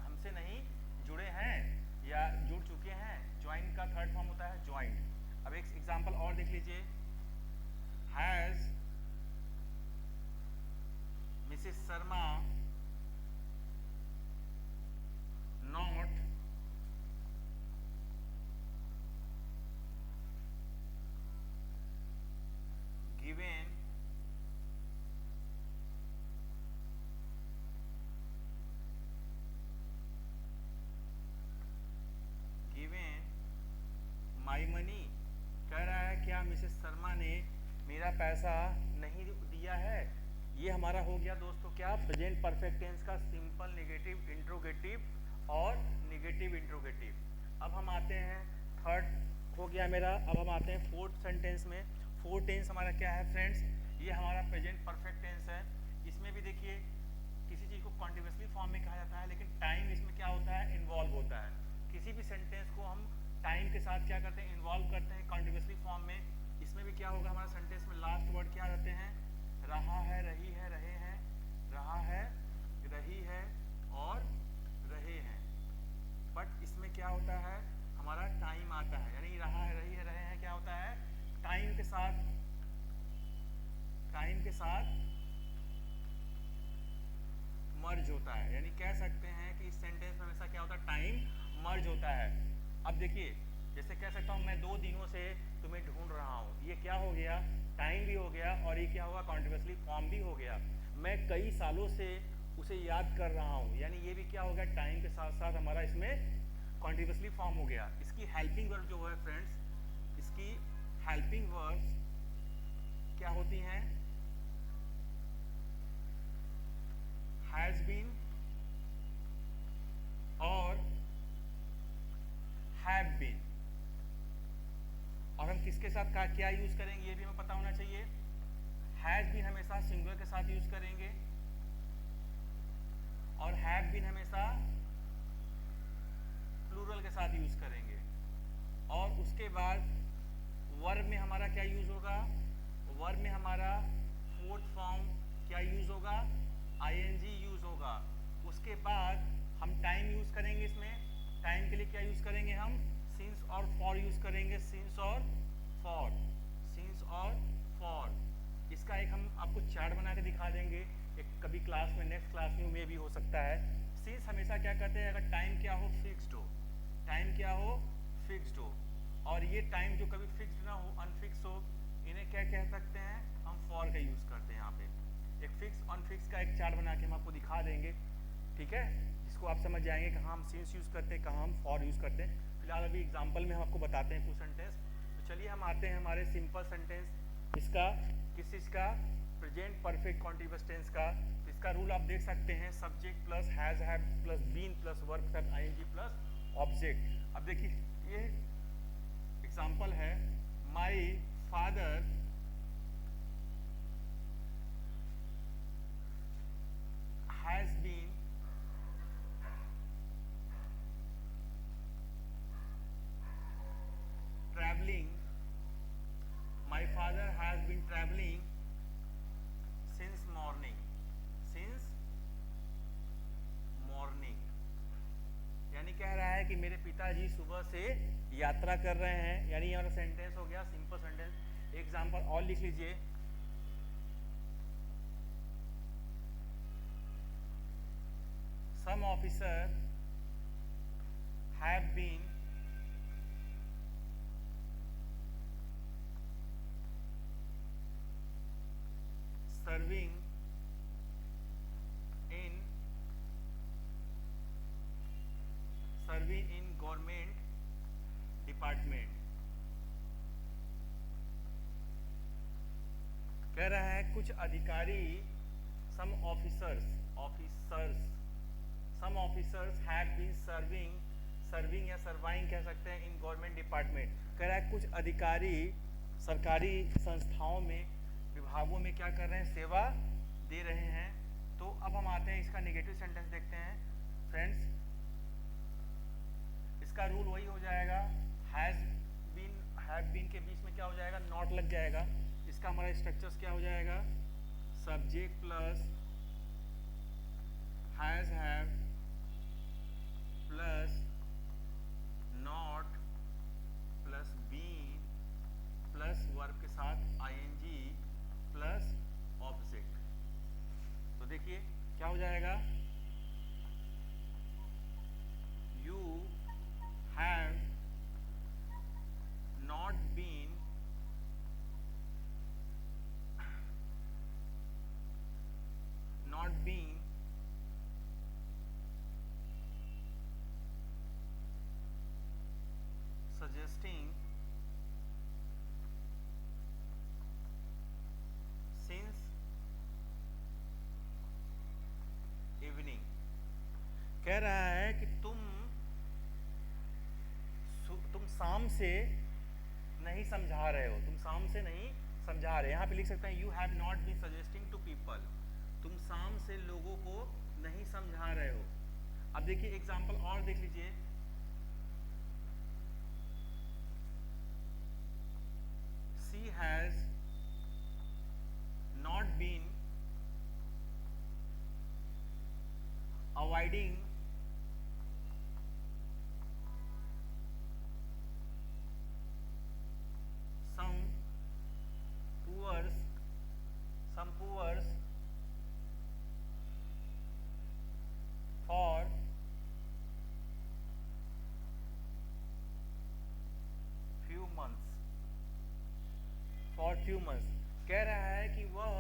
हमसे नहीं जुड़े हैं या जुड़ चुके हैं। ज्वाइन का थर्ड फॉर्म होता है ज्वाइंट। अब एक एग्जांपल और देख लीजिए। Has Mrs Sharma not given क्या पैसा नहीं दिया है। ये हमारा हो गया दोस्तों क्या, प्रेजेंट परफेक्ट टेंस का सिंपल नेगेटिव इंट्रोगेटिव और नेगेटिव इंट्रोगेटिव। अब हम आते हैं थर्ड हो गया मेरा, अब हम आते हैं फोर्थ सेंटेंस में। फोर्थ टेंस हमारा क्या है फ्रेंड्स, ये हमारा प्रेजेंट परफेक्ट टेंस है। इसमें भी देखिए किसी चीज़ को कॉन्टिन्यूसली फॉर्म में कहा जाता है, लेकिन टाइम इसमें क्या होता है, इन्वॉल्व होता है। किसी भी सेंटेंस को हम टाइम के साथ क्या करते हैं, इन्वॉल्व करते हैं कॉन्टिन्यूसली फॉर्म में। इसमें भी क्या होगा, हमारा सेंटेंस में लास्ट वर्ड क्या रहते हैं, रहा है, रही है, रहे हैं, रहा है, रही है और रहे हैं। बट इसमें क्या होता है, हमारा टाइम आता है, यानी रहा है, रही है, रहे हैं क्या होता है, टाइम के साथ, टाइम के साथ मर्ज होता है। यानी कह सकते हैं कि इस सेंटेंस में हमेशा क्या होता है, टाइम मर्ज होता है। अब देखिए जैसे कह सकता हूँ मैं 2 दिनों से तुम्हें ढूंढ रहा हूँ, ये क्या हो गया, टाइम भी हो गया और ये क्या होगा, कॉन्टिन्यूसली फॉर्म भी हो गया। मैं कई सालों से उसे याद कर रहा हूँ, यानी ये भी क्या हो गया, टाइम के साथ साथ हमारा इसमें कॉन्टिन्यूसली फॉर्म हो गया। इसकी हेल्पिंग वर्ब जो है फ्रेंड्स, इसकी हेल्पिंग वर्ब्स क्या होती हैं, हैज बीन और हैव बीन। और हम किसके साथ क्या यूज करेंगे ये भी हमें पता होना चाहिए। हैज बीन हमेशा सिंगुलर के साथ यूज करेंगे और हैव बीन हमेशा प्लूरल के साथ यूज करेंगे। और उसके बाद वर्ब में हमारा क्या यूज होगा, वर्ब में हमारा फोर्थ फॉर्म क्या यूज होगा, आईएनजी यूज होगा। उसके बाद हम टाइम यूज करेंगे, इसमें टाइम के लिए क्या यूज करेंगे, हम सिंस और फॉर यूज करेंगे, सिंस और फॉर, सिंस और फॉर। इसका एक हम आपको चार्ट बना के दिखा देंगे एक कभी क्लास में, नेक्स्ट क्लास में भी हो सकता है। सिंस हमेशा क्या कहते हैं, अगर टाइम क्या हो, फिक्स्ड हो, टाइम क्या हो, फिक्स्ड हो। और ये टाइम जो कभी फिक्स्ड ना हो, अनफिक्स हो, इन्हें क्या कह सकते हैं, हम फॉर का यूज करते हैं। यहाँ पे एक फिक्स अनफिक्स का एक चार्ट बना के हम आपको दिखा देंगे, ठीक है, जिसको आप समझ जाएंगे कहाँ हम सिंस यूज करते हैं, कहाँ हम फॉर यूज करते हैं। फिलहाल अभी एग्जाम्पल में हम आपको बताते हैं कुछ सेंटेंस। तो चलिए हम आते हैं हमारे सिंपल सेंटेंस, इसका किस चीज का, प्रेजेंट परफेक्ट कॉन्टिन्यूअस टेंस का। तो इसका रूल आप देख सकते हैं, subject plus has have plus been plus verb के साथ आईएनजी प्लस ऑब्जेक्ट। अब देखिए ये एग्जाम्पल है, my father has been traveling, my father has been traveling since morning, since morning। यानी कह रहा है कि मेरे पिताजी सुबह से यात्रा कर रहे हैं। यानी ये हमारा सेंटेंस हो गया, सिंपल सेंटेंस। एग्जाम्पल और लिख लीजिए, some officer have been serving in government department। कह रहा है कुछ अधिकारी, some officers have been serving या सर्वाइंग कह सकते हैं, इन गवर्नमेंट डिपार्टमेंट। कह रहा है कुछ अधिकारी सरकारी संस्थाओं में, विभागों में क्या कर रहे हैं, सेवा दे रहे हैं। तो अब हम आते हैं इसका नेगेटिव सेंटेंस देखते हैं फ्रेंड्स। इसका रूल वही हो जाएगा, हैज बीन हैव बीन के बीच में क्या हो जाएगा, नॉट लग जाएगा। इसका हमारा स्ट्रक्चर्स क्या हो जाएगा, subject plus has have plus not plus been plus verb के साथ आईएनजी प्लस ऑब्जेक्ट। तो देखिए क्या हो जाएगा, you have not been suggesting कह रहा है कि तुम शाम से नहीं समझा रहे हो, तुम शाम से नहीं समझा रहे। यहाँ पे लिख सकते हैं you have not been suggesting to people, तुम शाम से लोगों को नहीं समझा रहे हो। अब देखिए एग्जाम्पल और देख लीजिए, she has not been avoiding some poors for few months। कह रहा है कि वह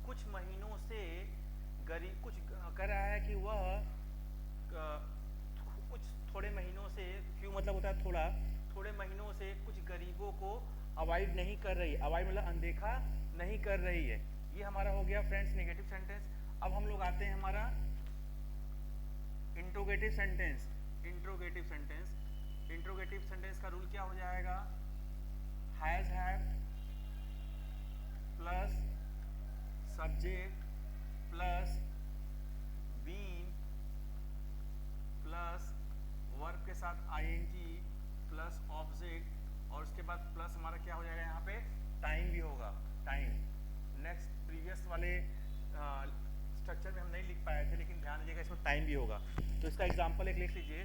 कुछ महीनों से गरीब, कुछ कह रहा है कि वह कुछ थोड़े महीनों से, few मतलब होता है थोड़ा, थोड़े महीनों से कुछ गरीबों को अवॉइड नहीं कर रही। अवॉइड मतलब अनदेखा नहीं कर रही है। ये हमारा हो गया फ्रेंड्स नेगेटिव सेंटेंस। अब हम लोग आते हैं हमारा interrogative sentence. Interrogative sentence, interrogative sentence का रूल क्या हो जाएगा? Has have plus subject plus been plus verb के साथ आईएनजी प्लस ऑब्जेक्ट, और उसके बाद प्लस हमारा क्या हो जाएगा यहाँ पे? टाइम भी होगा, टाइम। नेक्स्ट प्रीवियस वाले स्ट्रक्चर में हम नहीं लिख पाए थे, लेकिन ध्यान दीजिएगा इसमें टाइम भी होगा। तो इसका एग्जांपल एक लिख लीजिए,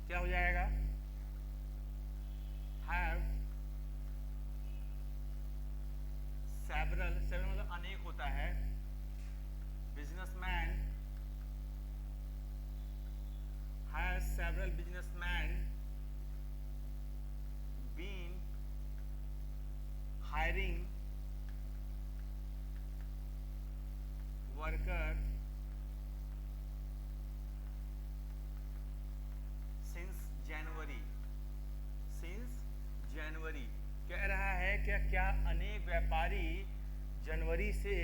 क्या हो जाएगा? हैव सेवरल, सेवरल मतलब अनेक होता है। Businessman has several businessman been hiring worker since January. Since January कह रहा है क्या अनेक व्यापारी जनवरी से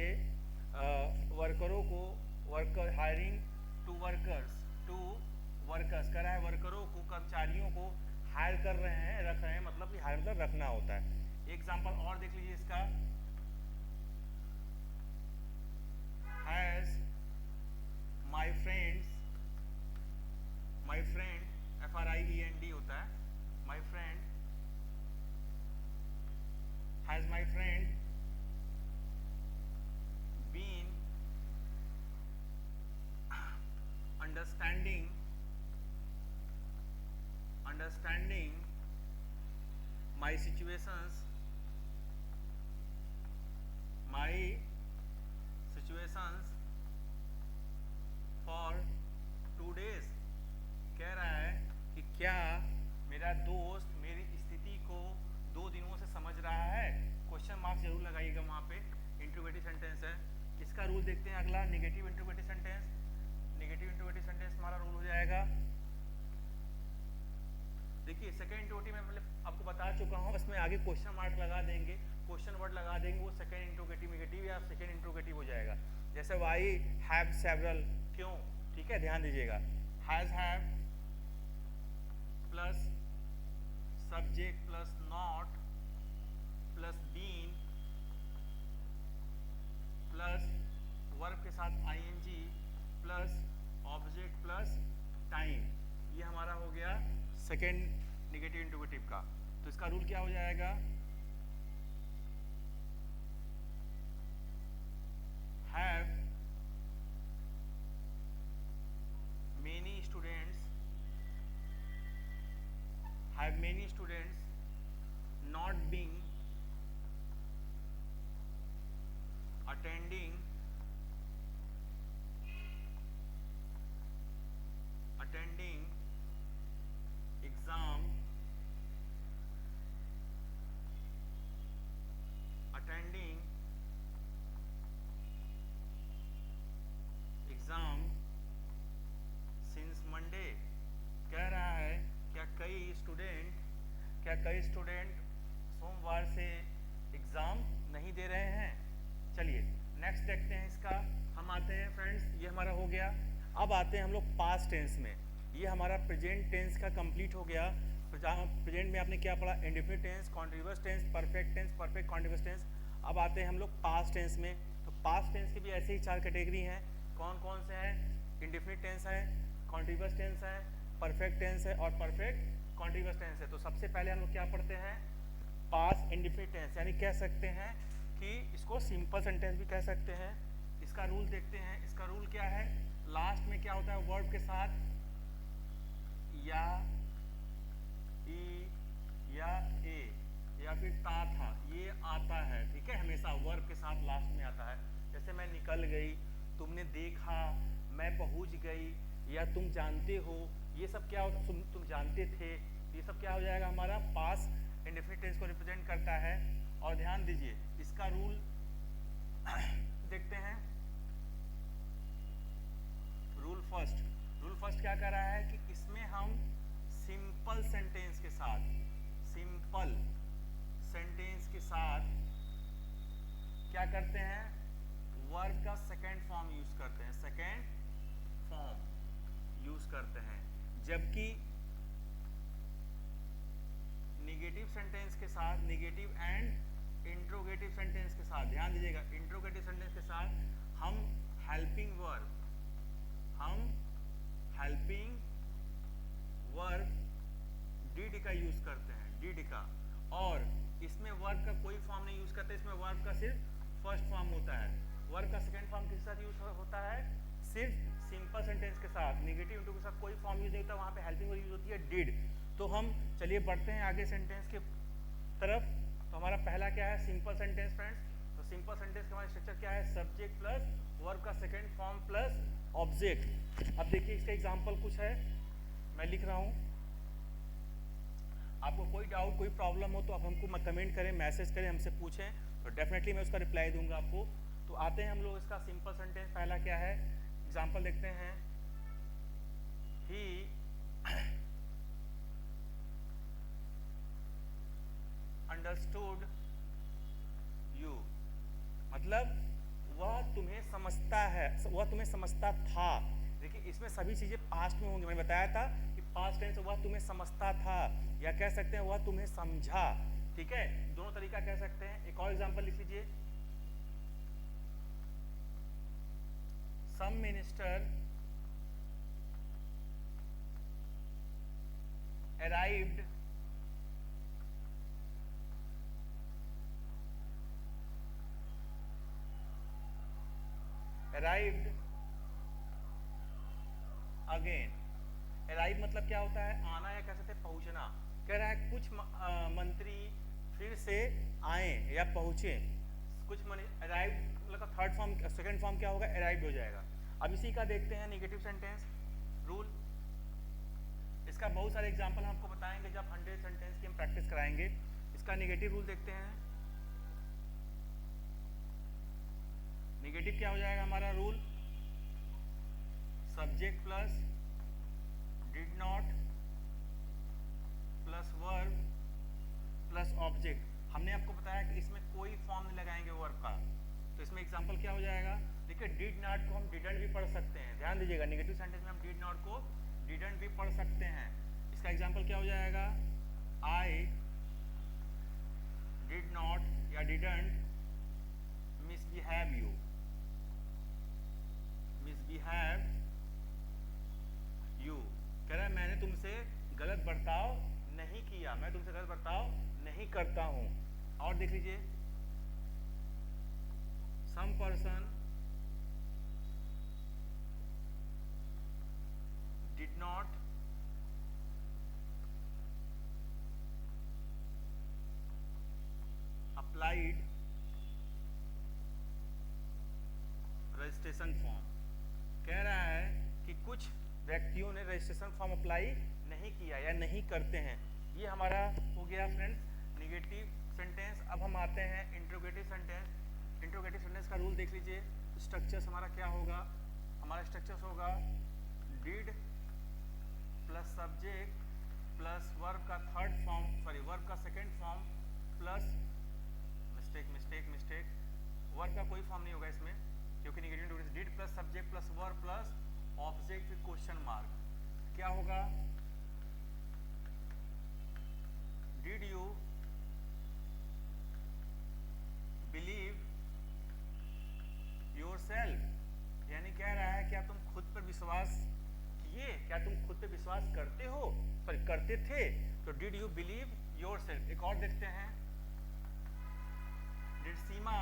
वर्करों को, वर्कर हायरिंग टू वर्कर्स कह रहा है वर्करों को, कर्मचारियों को हायर कर रहे हैं, रख रहे हैं, मतलब कि हायर मतलब रखना होता है। एग्जाम्पल और देख लीजिए इसका, has my friends, my friend FRIEND होता है, my friend has my friend been understanding my situations for 2 days। कह रहा है कि क्या मेरा दोस्त मेरी स्थिति को 2 दिनों से समझ रहा है? क्वेश्चन मार्क्स जरूर लगाइएगा वहाँ पे। इंट्रोगेटिव सेंटेंस है। इसका रूल देखते हैं अगला, negative interrogative sentence. Negative interrogative sentence हमारा रूल हो जाएगा, देखिए सेकंड इंट्रोगेटिव में मतलब आपको बता चुका हूँ, इसमें आगे क्वेश्चन मार्क लगा देंगे, क्वेश्चन वर्ड लगा देंगे, वो सेकंड इंट्रोगेटिव नेगेटिव या सेकंड इंट्रोगेटिव हो जाएगा। जैसे वाई हैव सेवरल, क्यों? ठीक है, ध्यान दीजिएगा। Has have plus subject plus not plus been plus verb के साथ ING plus object plus time, ये हमारा हो गया सेकेंड नेगेटिव इंट्रोगेटिव का। तो इसका रूल क्या हो जाएगा? Have many students not being attending exam since Monday। कह रहा है क्या कई स्टूडेंट सोमवार से एग्जाम नहीं दे रहे हैं। चलिए नेक्स्ट देखते हैं इसका। हम आते हैं फ्रेंड्स, ये हमारा हो गया। अब आते हैं हम लोग पास्ट टेंस में। ये हमारा प्रेजेंट टेंस का कंप्लीट हो गया। प्रेजेंट में आपने क्या पढ़ा, indefinite tense, continuous tense, perfect tense, perfect continuous tense. अब आते हैं हम लोग पास्ट टेंस में। तो पास्ट टेंस की भी ऐसे ही 4 कैटेगरी हैं। कौन कौन से हैं, इंडेफिनिट टेंस है, कॉन्टिन्यूअस टेंस है, परफेक्ट टेंस है और परफेक्ट कॉन्टिन्यूअस टेंस है। तो सबसे पहले हम लोग क्या पढ़ते हैं, पास्ट इंडेफिनिट टेंस, यानी कह सकते हैं कि इसको सिंपल सेंटेंस भी कह सकते हैं। इसका रूल देखते हैं। इसका रूल क्या है, लास्ट में क्या होता है, वर्ब के साथ या, ई या ए या फिर ता था, ये आता है। ठीक है, हमेशा वर्ब के साथ लास्ट में आता है। जैसे मैं निकल गई, तुमने देखा, मैं पहुंच गई, या तुम जानते हो, ये सब क्या होता है, तुम जानते थे, ये सब क्या हो जाएगा, हमारा पास्ट इंडेफिनिट टेंस को रिप्रेजेंट करता है। और ध्यान दीजिए इसका रूल देखते हैं। रूल फर्स्ट क्या कर रहा है कि इसमें हम सिंपल सेंटेंस के साथ, सिंपल सेंटेंस के साथ क्या करते हैं, वर्ब का सेकेंड फॉर्म यूज करते हैं, सेकेंड फॉर्म यूज करते हैं। जबकि निगेटिव सेंटेंस के साथ, निगेटिव एंड इंट्रोगेटिव सेंटेंस के साथ, ध्यान दीजिएगा, इंट्रोगेटिव सेंटेंस के साथ हम हेल्पिंग वर्ब, डिड का यूज करते हैं, डिड का। और इसमें वर्ब का कोई फॉर्म नहीं यूज करते, इसमें वर्ब का सिर्फ फर्स्ट फॉर्म होता है। वर्ब का सेकंड फॉर्म किसके साथ यूज होता है, सिर्फ सिंपल सेंटेंस के साथ। निगेटिव इंटू के साथ कोई फॉर्म यूज नहीं होता, वहां पे हेल्पिंग वर्ब यूज होती है, डिड। तो हम चलिए बढ़ते हैं आगे सेंटेंस के तरफ। तो हमारा पहला क्या है, सिंपल सेंटेंस फ्रेंड्स। तो सिंपल सेंटेंस का हमारा स्ट्रक्चर क्या है, सब्जेक्ट प्लस वर्ब का सेकंड फॉर्म प्लस ऑब्जेक्ट। अब देखिए इसका एग्जांपल कुछ है, मैं लिख रहा हूं। आपको कोई डाउट, कोई प्रॉब्लम हो तो आप हमको कमेंट करें, मैसेज करें, हमसे पूछें, तो डेफिनेटली मैं उसका रिप्लाई दूंगा आपको। तो आते हैं हम लोग इसका सिंपल सेंटेंस, पहला क्या है, एग्जांपल देखते हैं। ही अंडरस्टूड यू, मतलब वह तुम्हें समझता है, वह तुम्हें समझता था। देखिए इसमें सभी चीजें पास्ट में होंगी। मैंने बताया था कि पास्ट टेंस वह तुम्हें समझता था, या कह सकते हैं वह तुम्हें समझा। ठीक है, दोनों तरीका कह सकते हैं। एक और एग्जांपल लिख लीजिए। सम मिनिस्टर arrived अगेन। अराइव मतलब क्या होता है, आना, या कह सकते हैं पहुंचना। कह रहा है कुछ मंत्री फिर से आए या पहुंचे। कुछ अराइव मतलब थर्ड फॉर्म, सेकंड फॉर्म क्या होगा, अराइव्ड हो जाएगा। अब इसी का देखते हैं नेगेटिव सेंटेंस रूल। इसका बहुत सारे एग्जांपल हम आपको बताएंगे जब 100 सेंटेंस की हम प्रैक्टिस कराएंगे। इसका नेगेटिव रूल देखते हैं। नेगेटिव क्या हो जाएगा हमारा rule, subject plus did not plus verb plus object. हमने आपको बताया कि इसमें कोई फॉर्म नहीं लगाएंगे वर्ब का। तो इसमें एग्जांपल क्या हो जाएगा, देखिए डिड नॉट को हम डिडंट भी पढ़ सकते हैं। ध्यान दीजिएगा, नेगेटिव सेंटेंस में हम डिड नॉट को डिडंट भी पढ़ सकते हैं। इसका एग्जांपल क्या हो जाएगा, आई डिड नॉट या didn't misbehave you, misbehave you. कह रहा है मैंने तुमसे गलत बर्ताव नहीं किया, मैं तुमसे गलत बर्ताव नहीं करता हूं। और देख लीजिए, some person did not applied registration form. कह रहा है कि कुछ व्यक्तियों ने रजिस्ट्रेशन फॉर्म अप्लाई नहीं किया या नहीं करते हैं। ये हमारा हो गया फ्रेंड्स नेगेटिव सेंटेंस। अब हम आते हैं इंट्रोगेटिव सेंटेंस। इंट्रोगेटिव सेंटेंस का रूल देख लीजिए। स्ट्रक्चर्स हमारा क्या होगा, हमारा स्ट्रक्चर्स होगा did plus subject plus verb का थर्ड फॉर्म, सॉरी वर्ब का second form plus mistake verb का कोई फॉर्म नहीं होगा इसमें, क्योंकि negative did plus subject plus verb plus object फिर क्वेश्चन मार्क, क्या होगा? डिड यू बिलीव योरसेल्फ, यानी कह रहा है क्या तुम खुद पर विश्वास किए, क्या तुम खुद पे विश्वास करते हो, सॉरी करते थे। तो डिड यू बिलीव योरसेल्फ। एक और देखते हैं, did Seema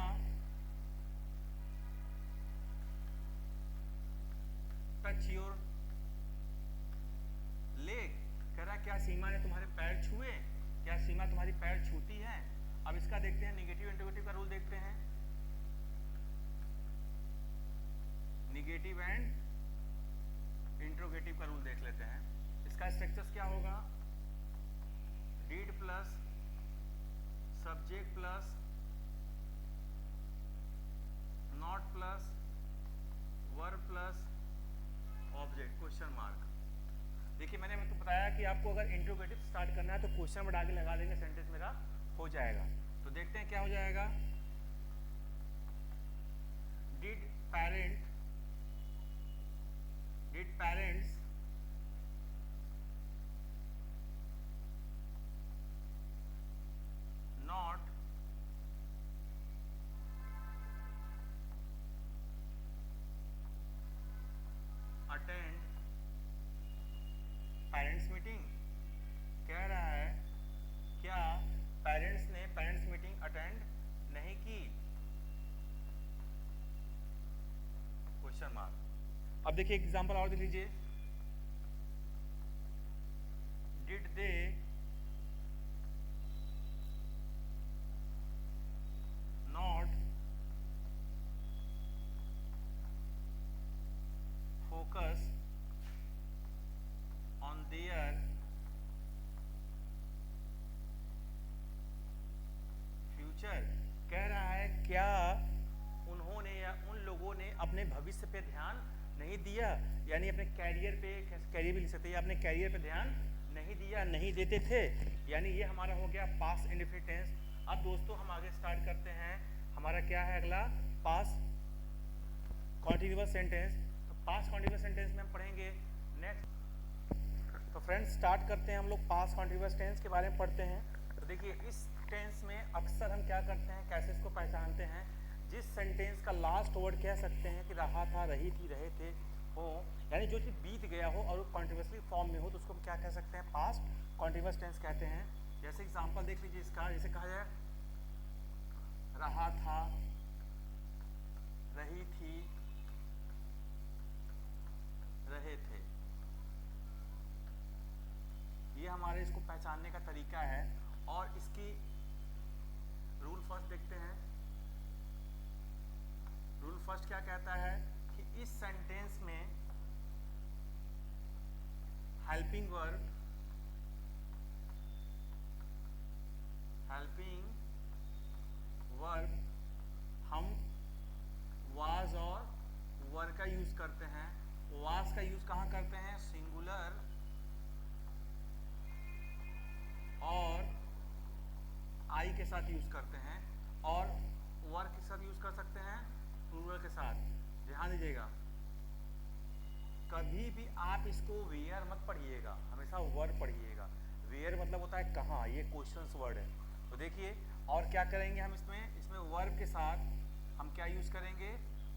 touch your leg, कह रहा क्या सीमा ने तुम्हारे पैर छुए, क्या सीमा तुम्हारी पैर छूती है। अब इसका देखते हैं निगेटिव इंट्रोगेटिव का रूल देखते हैं, निगेटिव एंड इंट्रोगेटिव का रूल देख लेते हैं। इसका स्ट्रक्चर्स क्या होगा? Did plus subject plus not plus verb plus object question mark. देखिए मैंने तो बताया कि आपको अगर इंट्रोगेटिव स्टार्ट करना है तो क्वेश्चन वर्ड आगे लगा देंगे, सेंटेंस मेरा हो जाएगा। तो देखते हैं क्या हो जाएगा। Did parents not attend parents meeting, कह रहा है क्या पेरेंट्स ने पेरेंट्स मीटिंग अटेंड नहीं की, क्वेश्चन मार्क। अब देखिए एग्जांपल और दे लीजिए, did they not focus on their future, कह रहा है क्या उन्होंने या उन लोगों ने अपने भविष्य पे ध्यान नहीं दिया, यानी अपने कैरियर पे, कैरियर भी लिख सकते हैं, अपने कैरियर पे ध्यान नहीं दिया, नहीं देते थे, यानी ये हमारा हो गया पास्ट इंडेफिनिट टेंस। अब दोस्तों हम आगे स्टार्ट करते हैं, हमारा क्या है अगला? Past continuous sentence. तो पास्ट कॉन्टिन्यूअस सेंटेंस में हम पढ़ेंगे नेक्स्ट। तो फ्रेंड्स स्टार्ट करते हैं हम लोग पास्ट कॉन्टिन्यूअस टेंस के बारे में पढ़ते हैं। तो देखिए इस टेंस में अक्सर हम क्या करते हैं, कैसे इसको पहचानते हैं, जिस सेंटेंस का लास्ट वर्ड कह सकते हैं कि रहा था, रही थी, रहे थे हो, यानी जो चीज़ बीत गया हो और वो कॉन्टिन्यूअसली फॉर्म में हो तो उसको हम क्या कह सकते हैं? पास्ट कॉन्टिन्यूअस टेंस कहते हैं। जैसे एग्जांपल देख लीजिए इसका, जैसे कहा जाए रहा था, रही थी, रहे थे, ये हमारे इसको पहचानने का तरीका है। और इसकी रूल फर्स्ट देखते हैं। रूल फर्स्ट क्या कहता है कि इस सेंटेंस में हेल्पिंग वर्ब हम वाज और वर का यूज करते हैं। वाज का यूज कहाँ करते हैं? सिंगुलर और आई के साथ यूज करते हैं, और वर के साथ यूज कर सकते हैं प्लूरल के साथ। ध्यान दीजिएगा, कभी भी आप इसको वेयर मत पढ़िएगा, हमेशा वर्ड पढ़िएगा। वेयर मतलब होता है कहाँ, ये क्वेश्चंस वर्ड है। तो देखिए और क्या करेंगे हम इसमें वर्ब के साथ हम क्या यूज करेंगे?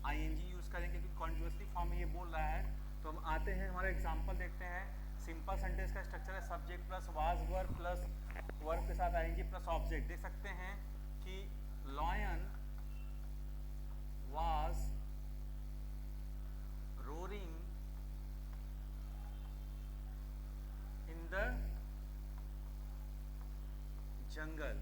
आईएनजी यूज करेंगे, क्योंकि कॉन्टिन्यूअसली फॉर्म में ये बोल रहा है। तो हम आते हैं, हमारा एग्जांपल देखते हैं। सिंपल सेंटेंस का स्ट्रक्चर है subject plus was verb plus verb के साथ आईएनजी प्लस ऑब्जेक्ट। देख सकते हैं कि lion was roaring in the jungle.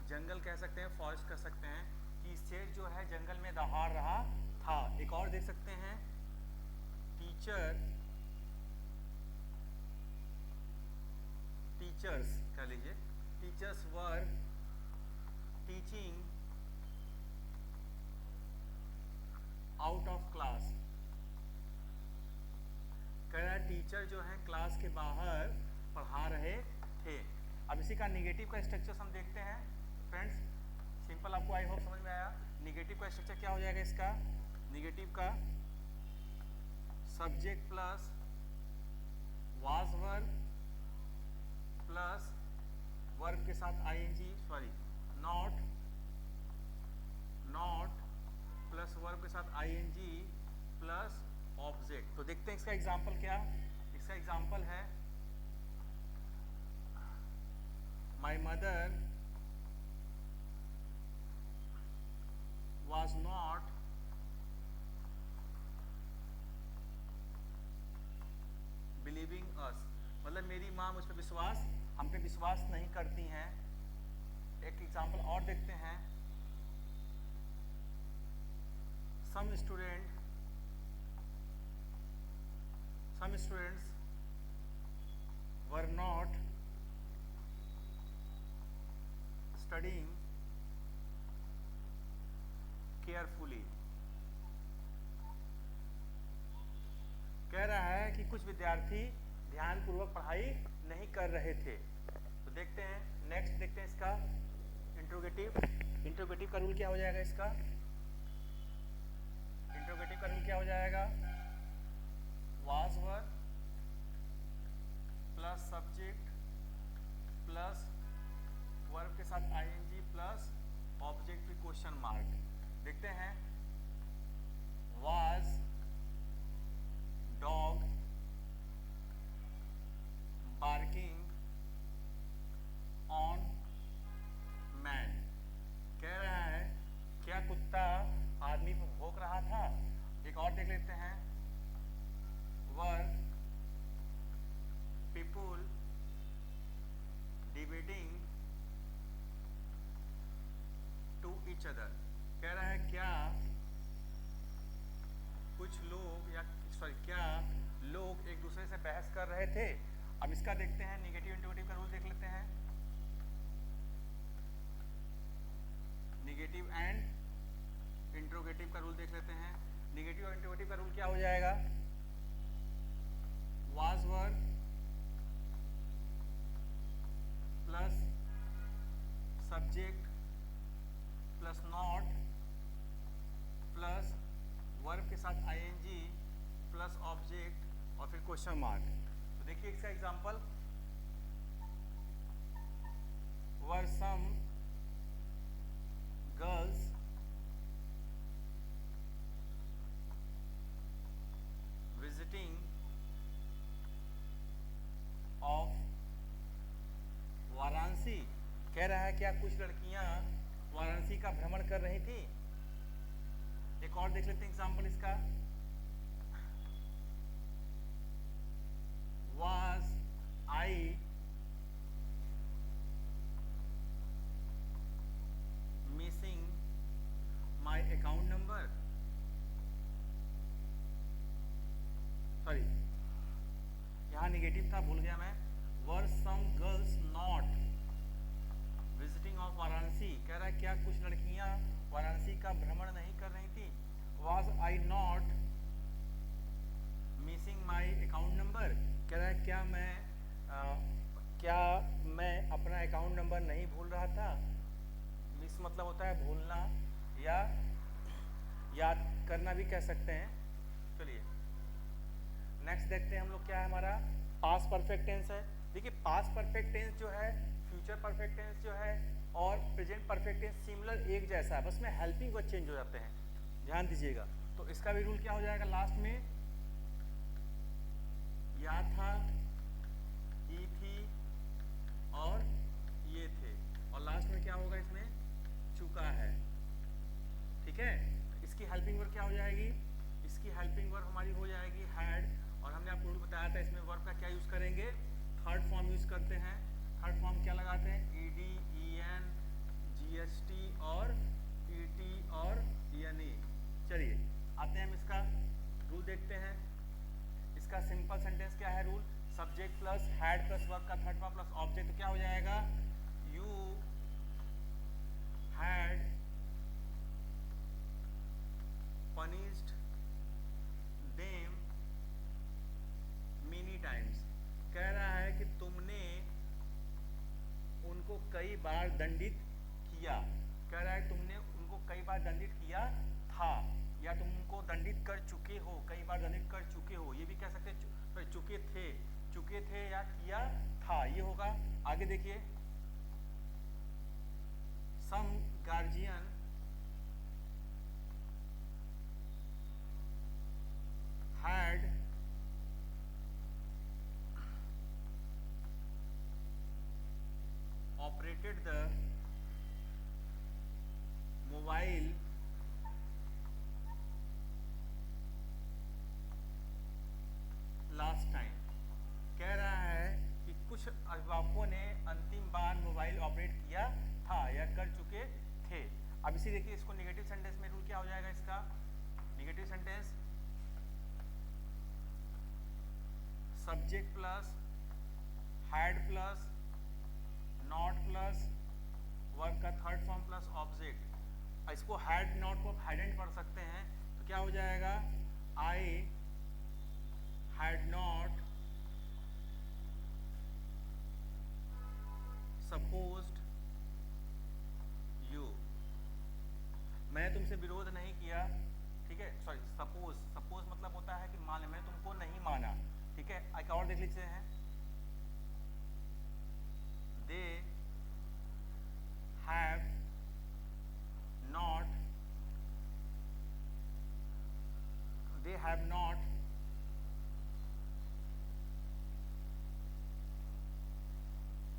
जंगल कह सकते हैं, फॉरेस्ट कह सकते हैं, कि शेर जो है जंगल में दहाड़ रहा था। एक और देख सकते हैं, टीचर्स कह लीजिए, teachers were teaching out of class. कह रहा है टीचर जो है क्लास के बाहर पढ़ा रहे थे। अब इसी का निगेटिव का स्ट्रक्चर हम देखते हैं फ्रेंड्स। सिंपल, आपको आई होप समझ में आया। निगेटिव का स्ट्रक्चर क्या हो जाएगा इसका? निगेटिव का subject plus was verb plus verb के साथ ING, sorry not plus verb के साथ आईएनजी प्लस ऑब्जेक्ट। तो देखते हैं इसका एग्जांपल क्या। इसका एग्जांपल है my mother was not believing us, मतलब मेरी माँ मुझ पे विश्वास, हम पे विश्वास नहीं करती हैं। एक एग्जांपल और देखते हैं, some students were not studying carefully. कह रहा है कि कुछ विद्यार्थी ध्यानपूर्वक पढ़ाई नहीं कर रहे थे। तो देखते हैं, नेक्स्ट देखते हैं इसका इंट्रोगेटिव का रूल क्या हो जाएगा। इसका इंट्रोगेटिव का रूल क्या हो जाएगा, was verb plus subject plus verb के साथ आईएनजी प्लस ऑब्जेक्ट भी क्वेश्चन मार्क। देखते हैं, was dog barking on man. कह रहा है क्या कुत्ता आदमी को भौंक रहा था। एक और देख लेते हैं, were people debating to each other. कह रहा है क्या कुछ लोग क्या लोग एक दूसरे से बहस कर रहे थे। अब इसका देखते हैं, निगेटिव इंट्रोगेटिव का रूल देख लेते हैं। निगेटिव एंड इंट्रोगेटिव का रूल देख लेते हैं। निगेटिव और इंट्रोगेटिव का रूल क्या हो जाएगा, was verb plus subject plus not plus verb के साथ आईएनजी प्लस ऑब्जेक्ट और फिर क्वेश्चन मार्क। तो देखिए इसका एग्जांपल, were some girls visiting of Varanasi. कह रहा है क्या कुछ लड़कियां वाराणसी का भ्रमण कर रही थी। एक और देख लेते हैं एग्जांपल इसका, was I missing my account number, sorry यहाँ निगेटिव था, भूल गया मैं। were some girls not visiting of Varanasi. कह रहा है क्या कुछ लड़कियां वाराणसी का भ्रमण नहीं कर रही थी। was I not missing my account number। कह रहा है क्या मैं अपना अकाउंट नंबर नहीं भूल रहा था। मिस मतलब होता है भूलना या याद करना भी कह सकते हैं। चलिए नेक्स्ट देखते हैं हम लोग, क्या है हमारा पास्ट परफेक्ट टेंस है। देखिए पास्ट परफेक्ट टेंस जो है, फ्यूचर परफेक्ट टेंस जो है और प्रेजेंट परफेक्ट टेंस सिमिलर एक जैसा है, बस में हेल्पिंग वर्ड चेंज हो जाते हैं, ध्यान दीजिएगा। तो इसका भी रूल क्या हो जाएगा, लास्ट में या था, ही थी और ये थे, और लास्ट में क्या होगा इसमें, चुका है। ठीक है, इसकी हेल्पिंग वर्ब क्या हो जाएगी, इसकी हेल्पिंग वर्ब हमारी हो जाएगी हैड। और हमने आपको रूल बताया था इसमें वर्ब का क्या यूज करेंगे, थर्ड फॉर्म यूज करते हैं। थर्ड फॉर्म क्या लगाते हैं, ईडी, ईएन, जीएसटी और ईटी और ईएनई। चलिए आते हैं हम इसका रूल देखते हैं। इसका सिंपल सेंटेंस क्या है rule, subject plus had plus verb का थर्ड फॉर्म प्लस ऑब्जेक्ट, तो क्या हो जाएगा, you had punished them many times। कह रहा है कि तुमने उनको कई बार दंडित किया। कह रहा है तुमने उनको कई बार दंडित किया था, या तुम उनको दंडित कर चुके हो, कई बार दंडित कर चुके हो, ये होगा। आगे देखिए, some guardian had operated the mobile last time. कह रहा है कि कुछ अभिभावकों ने अंतिम बार मोबाइल ऑपरेट किया था या कर चुके थे। अब इसी देखिए, इसको नेगेटिव सेंटेंस में रूल क्या हो जाएगा इसका? Negative sentence subject plus had plus not plus verb का थर्ड फॉर्म प्लस ऑब्जेक्ट। इसको हैड नॉट को हैडेंट पढ़ सकते हैं, तो क्या हो जाएगा? I had not supposed you. मैंने तुमसे विरोध नहीं किया, ठीक है। सॉरी, सपोज, सपोज मतलब होता है कि मान, मैंने तुमको नहीं माना, ठीक है। एक और देख लीजिए हैं, दे have not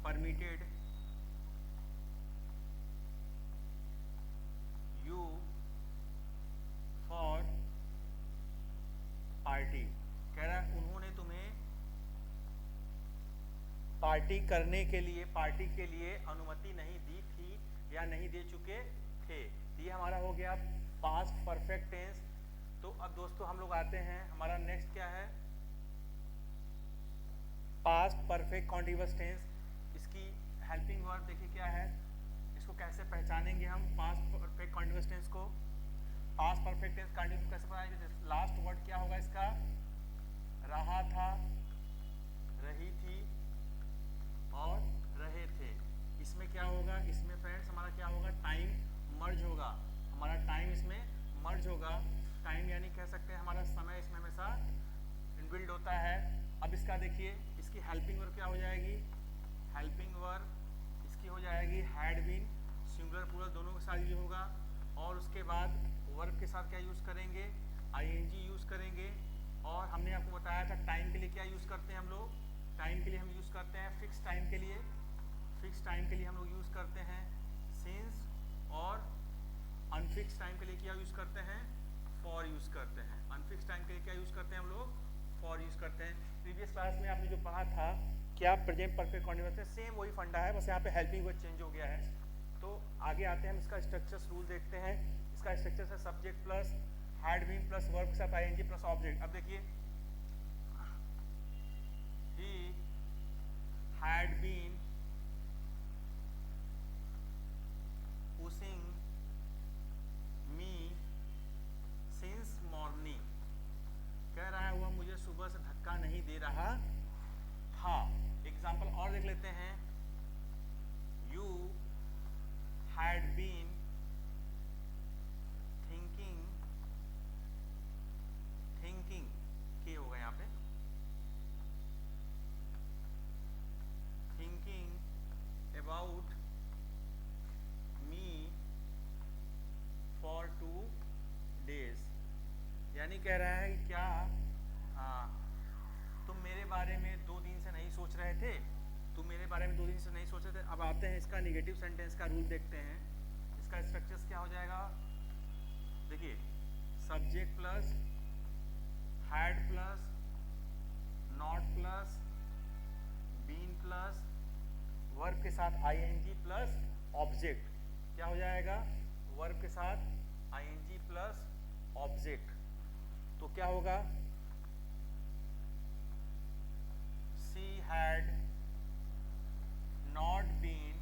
permitted you for party। कह रहा है उन्होंने तुम्हें पार्टी करने के लिए, पार्टी के लिए अनुमति नहीं दी थी या नहीं दे चुके थे। ये हमारा हो गया पास्ट परफेक्ट टेंस। तो अब दोस्तों हम लोग आते हैं, हमारा नेक्स्ट क्या है? Past perfect continuous tense. इसकी हेल्पिंग वर्ब देखिए क्या है, इसको कैसे पहचानेंगे हम पास्ट परफेक्ट कॉन्टिन्यूअस टेंस को? पास्ट परफेक्ट टेंस कॉन्टिन्यूअस कैसे पढ़ाएंगे? लास्ट वर्ड क्या होगा इसका? रहा था, रही थी और रहे थे। इसमें क्या होगा? इसमें फ्रेंड्स हमारा क्या होगा? टाइम मर्ज होगा, हमारा टाइम इसमें मर्ज होगा। टाइम यानी कह सकते हैं हमारा समय इसमें हमेशा इनबिल्ड होता है। अब इसका देखिए, इसकी हेल्पिंग वर्ब क्या हो जाएगी? हेल्पिंग वर्ब इसकी हो जाएगी हैड बीन, सिंगुलर प्लूरल दोनों के साथ यूज होगा। और उसके बाद वर्ब के साथ क्या यूज़ करेंगे? आईएनजी यूज़ करेंगे। और हमने आपको बताया था टाइम के लिए क्या यूज़ करते हैं हम लोग? टाइम के लिए हम यूज़ करते हैं फिक्स टाइम के लिए, फिक्स टाइम के लिए हम लोग यूज़ करते हैं सिंस। और अनफिक्स टाइम के लिए क्या यूज़ करते हैं? फॉर यूज़ करते हैं। अनफिक्स टाइम के लिए क्या यूज़ करते हैं हम लोग? फॉर यूज़ करते हैं। प्रीवियस क्लास में आपने जो पढ़ा था क्या प्रेजेंट परफेक्ट कॉन्टिन्यूअस में सेम वही फंडा है, बस यहाँ पे हेल्पिंग वर्ब चेंज हो गया है। तो आगे आते हैं, हम इसका स्ट्रक्चर्स रूल देखते हैं। इसका स्ट्रक्चर है subject plus had been plus verb के साथ आईएनजी प्लस ऑब्जेक्ट। अब देखिए, he had been pushing me since morning। कह रहा है वह मुझे सुबह से धक्का नहीं दे रहा था। एग्जाम्पल और देख लेते हैं, you had been thinking के होगा यहाँ पे, thinking about me for 2 days। यानी कह रहा है कि क्या तुम मेरे बारे में 2 दिन से नहीं सोच रहे थे? तुम मेरे बारे में 2 दिन से नहीं सोच रहे थे। अब आते हैं इसका नेगेटिव सेंटेंस का रूल देखते हैं। इसका स्ट्रक्चर्स क्या हो जाएगा? देखिए, subject plus had plus not plus been plus verb के साथ आईएनजी प्लस ऑब्जेक्ट। क्या हो जाएगा? वर्ब के साथ आईएनजी प्लस ऑब्जेक्ट। तो क्या होगा? She had not been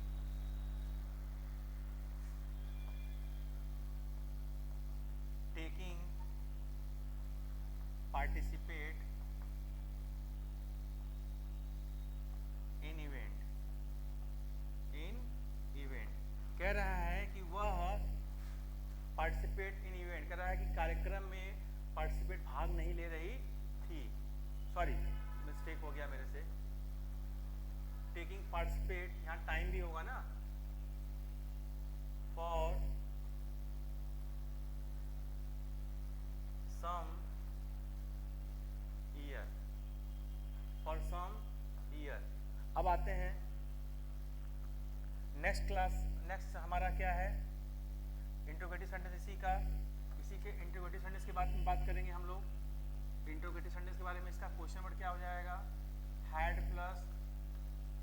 taking participate in event. कह रहा है कि वह पार्टिसिपेट इन इवेंट, कह रहा है कि कार्यक्रम में पार्टिसिपेट भाग नहीं ले रही थी। सॉरी, मिस्टेक हो गया मेरे से। टेकिंग पार्टिसिपेट, यहाँ टाइम भी होगा ना, for some year, for some year. अब आते हैं नेक्स्ट क्लास, नेक्स्ट हमारा क्या है, इंट्रोगेटिव सेंटेंस। इसी के इंट्रोगेटिव सेंटेंस के बारे में बात करेंगे हम लोग। इंट्रोगेटिव सेंटेंस के बारे में इसका क्वेश्चन नंबर क्या हो जाएगा, had plus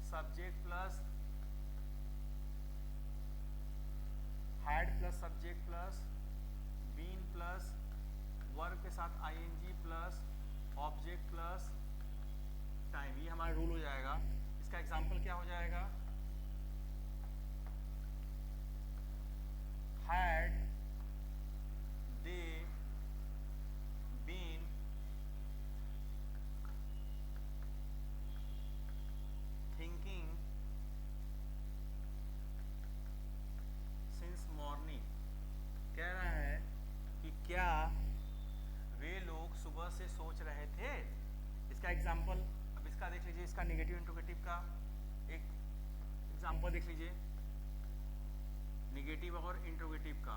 subject plus had plus subject plus been plus verb के साथ ING plus object plus time, ये हमारा रूल हो जाएगा। इसका एग्जांपल क्या हो जाएगा, had they been thinking since morning, कह रहा है कि क्या वे लोग सुबह से सोच रहे थे। इसका एग्जाम्पल, अब इसका देख लीजिए, इसका नेगेटिव इंट्रोगेटिव का एक एग्जाम्पल देख लीजिए, नेगेटिव और इंट्रोगेटिव का।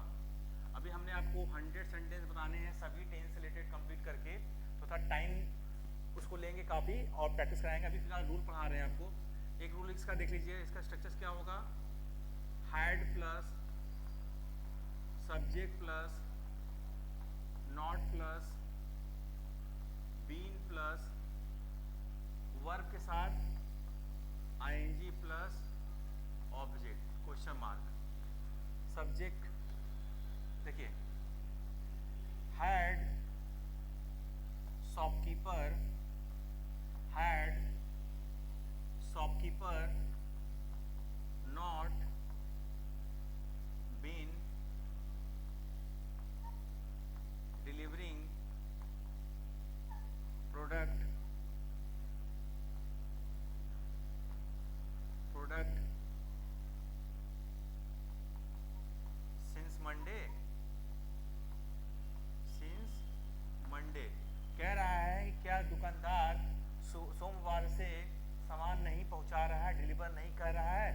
अभी हमने आपको 100 सेंटेंस बताने हैं सभी टेंस से रिलेटेड कंप्लीट करके, तो थोड़ा टाइम उसको लेंगे काफ़ी और प्रैक्टिस कराएंगे। अभी फिलहाल रूल पढ़ा रहे हैं आपको। एक रूल इसका देख लीजिए, इसका स्ट्रक्चर क्या होगा, had plus subject plus not plus been plus verb के साथ ING plus object question mark. Subject देखिए, had shopkeeper, had shopkeeper not been delivering product since Monday, कह रहा है कि क्या दुकानदार सोमवार से सामान नहीं पहुंचा रहा है, डिलीवर नहीं कर रहा है।